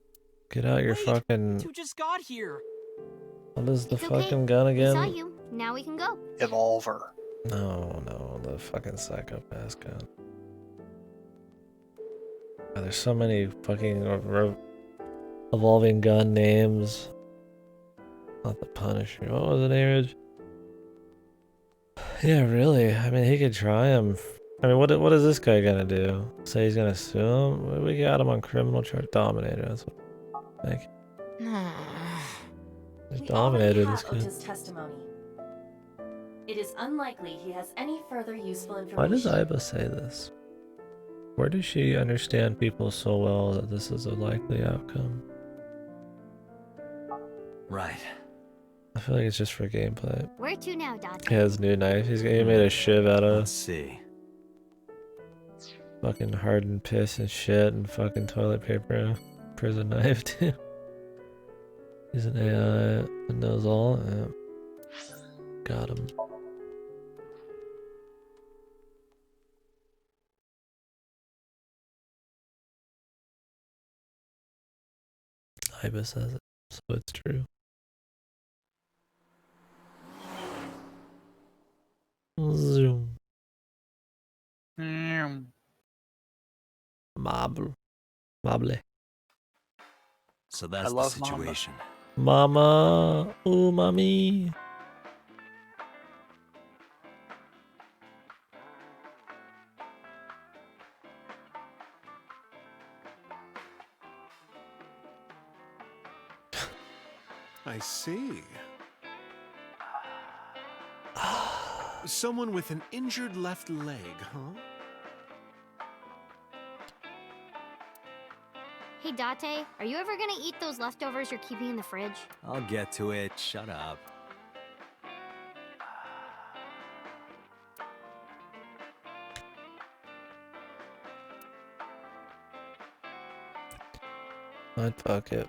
Get out your Wait, fucking... You just got here! What is the It's okay. fucking gun We saw again? you. Now we can go. Evolver. No, the fucking psychopath gun. God, there's so many fucking evolving gun names. Not the Punisher. What was it, Average? Yeah, really. I mean, he could try him. I mean, what is this guy gonna do? Say he's gonna sue him? We got him on criminal charge. Dominator. That's what I think. He's We dominated already this have guy. Ota's testimony. It is unlikely he has any further useful information. Why does Iba say this? Where does she understand people so well that this is a likely outcome? Right. I feel like it's just for gameplay. Where to now, Dante? He has a new knife. He made a shiv out of. Let's see. Fucking hardened piss and shit and fucking toilet paper. Prison knife too. He's an AI that knows all. Yeah. Got him. Ibis says it, so it's true. Zoom. Mable. So that's the love situation. Mama. Ooh, mommy. I see. Someone with an injured left leg, huh? Hey, Date, are you ever gonna eat those leftovers you're keeping in the fridge? I'll get to it. Shut up. I'd fuck it.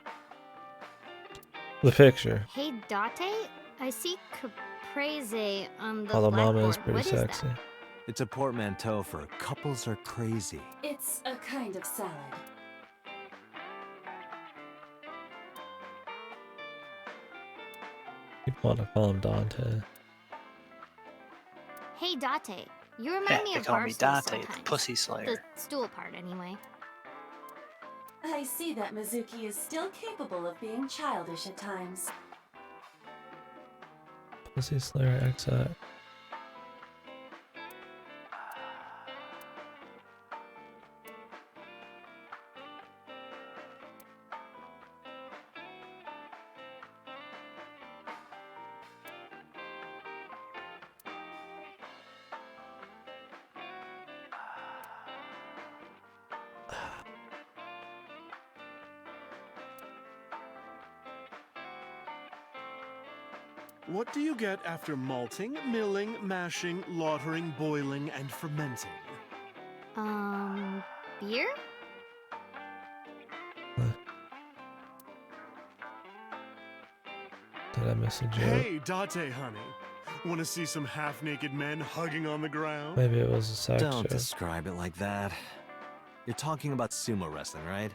The picture. Hey, Date, I see caprese on the Oh, the mama is blackboard. pretty What is that? sexy. It's a portmanteau for couples are crazy. It's a kind of salad. People want to call him Dante. Hey, Date, you remind Yeah, me they of call me Barstool Date, the sometimes. pussy slayer. The stool part, anyway. I see that Mizuki is still capable of being childish at times. Pussy Slayer XX. What do you get after malting, milling, mashing, lautering, boiling, and fermenting? Beer? Did I miss a joke? Hey, Date, honey. Want to see some half-naked men hugging on the ground? Maybe it was a sex Don't joke. describe it like that. You're talking about sumo wrestling, right?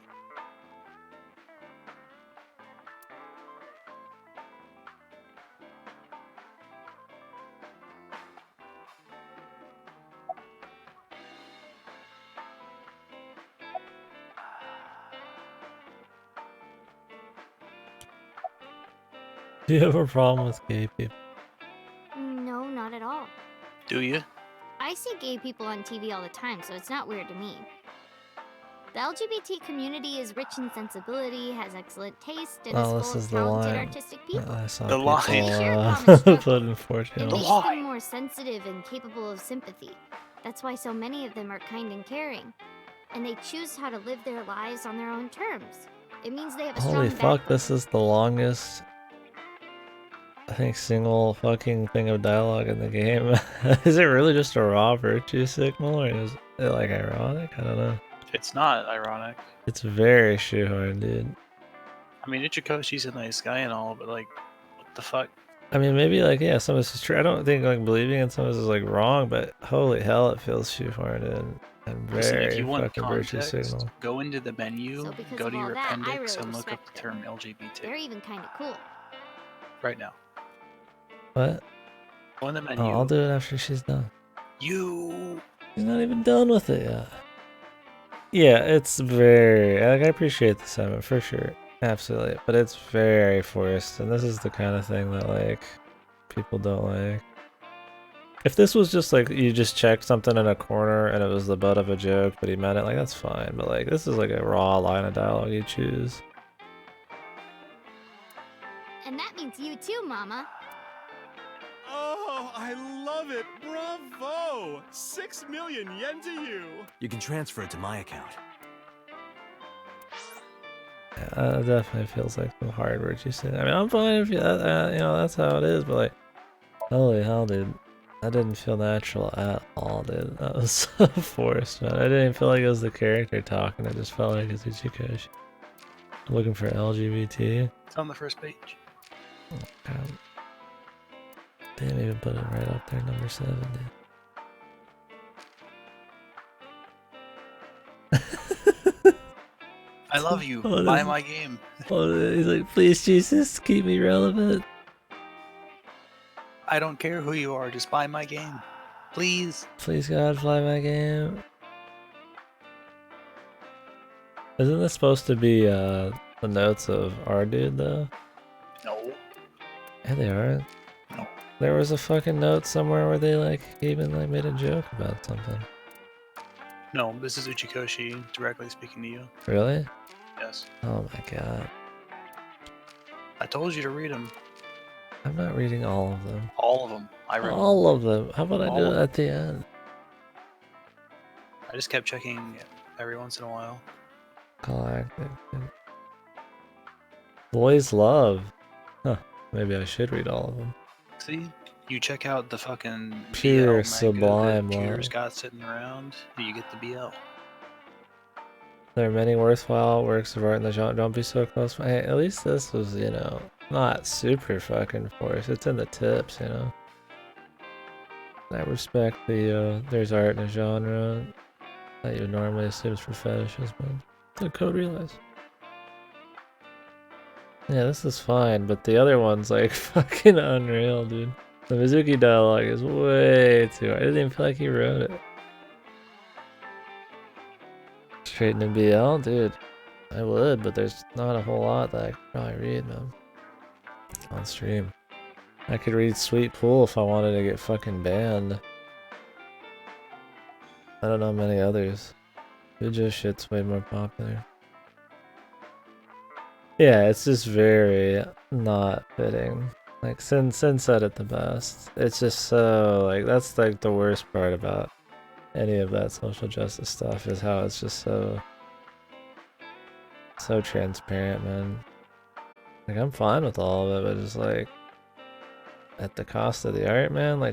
Do you have a problem with gay people? No, not at all. Do you? I see gay people on TV all the time, so it's not weird to me. The LGBT community is rich in sensibility, has excellent taste, and Oh, is this full is of the talented line. artistic people. I saw The people line. They share a common struggle. put in 4 It channels. makes lie. them more sensitive and capable of sympathy. That's why so many of them are kind and caring. And they choose how to live their lives on their own terms. It means they have a strong Holy fuck, backbone. this is the longest, I think, single fucking thing of dialogue in the game. Is it really just a raw virtue signal, or is it like ironic? I don't know. It's not ironic. It's very shoehorned, dude. I mean, Ichikoshi's a nice guy and all, but like, what the fuck? I mean, maybe like, yeah, some of this is true. I don't think like believing in some of this is like wrong, but holy hell, it feels shoehorned and Listen, if very you want fucking virtue context, signal. go into the menu, So because go of to all your that, I appendix, really and look up respect the them. term LGBT They're even kind of cool. right now. What? Go in the menu. Oh, I'll do it after she's done. You. She's not even done with it yet. Yeah, it's very, like, I appreciate the sentiment for sure. Absolutely. But it's very forced, and this is the kind of thing that, like, people don't like. If this was just, like, you just checked something in a corner and it was the butt of a joke, but he meant it, like, that's fine. But, like, this is, like, a raw line of dialogue you choose. And that means you too, Mama. Oh, I love it! Bravo! 6 million yen to you! You can transfer it to my account. Yeah, it definitely feels like some hard words you say. I mean, I'm fine if you, you know, that's how it is, but like, holy hell, dude. That didn't feel natural at all, dude. That was so forced, man. I didn't even feel like it was the character talking. It just felt like it's Uchikoshi. Looking for LGBT. It's on the first page. Oh, God. Didn't even put it right up there, number 7, dude. I love you. Oh, Buy my game. Oh, he's like, please, Jesus, keep me relevant. I don't care who you are, just buy my game. Please. Please, God, fly my game. Isn't this supposed to be the notes of our dude, though? No. Yeah, they are. No. There was a fucking note somewhere where they, like, even, like, made a joke about something. No, this is Uchikoshi directly speaking to you. Really? Yes. Oh my god. I told you to read them. I'm not reading all of them. All of them. I read all of them. How about I all do of it them. at the end? I just kept checking every once in a while. Galactic. Boys Love. Huh. Maybe I should read all of them. See? You check out the fucking Pure BL manga sublime that Pure's love. got sitting around, you get the BL. There are many worthwhile works of art in the genre. Don't be so close. Hey, at least this was, you know, not super fucking forced. It's in the tips, you know. I respect the, there's art in a genre that you normally assume is for fetishes, but the code realize. Yeah, this is fine, but the other one's like fucking unreal, dude. The Mizuki dialogue is way too hard. I didn't even feel like he wrote it. Straight into BL? Dude, I would, but there's not a whole lot that I could probably read, man. On stream. I could read Sweet Pool if I wanted to get fucking banned. I don't know many others. Fujo shit's way more popular. Yeah, it's just very not fitting. Like, Sin said it the best. It's just so, like, that's like the worst part about any of that social justice stuff, is how it's just so transparent, man. Like, I'm fine with all of it, but just like, at the cost of the art, man, like,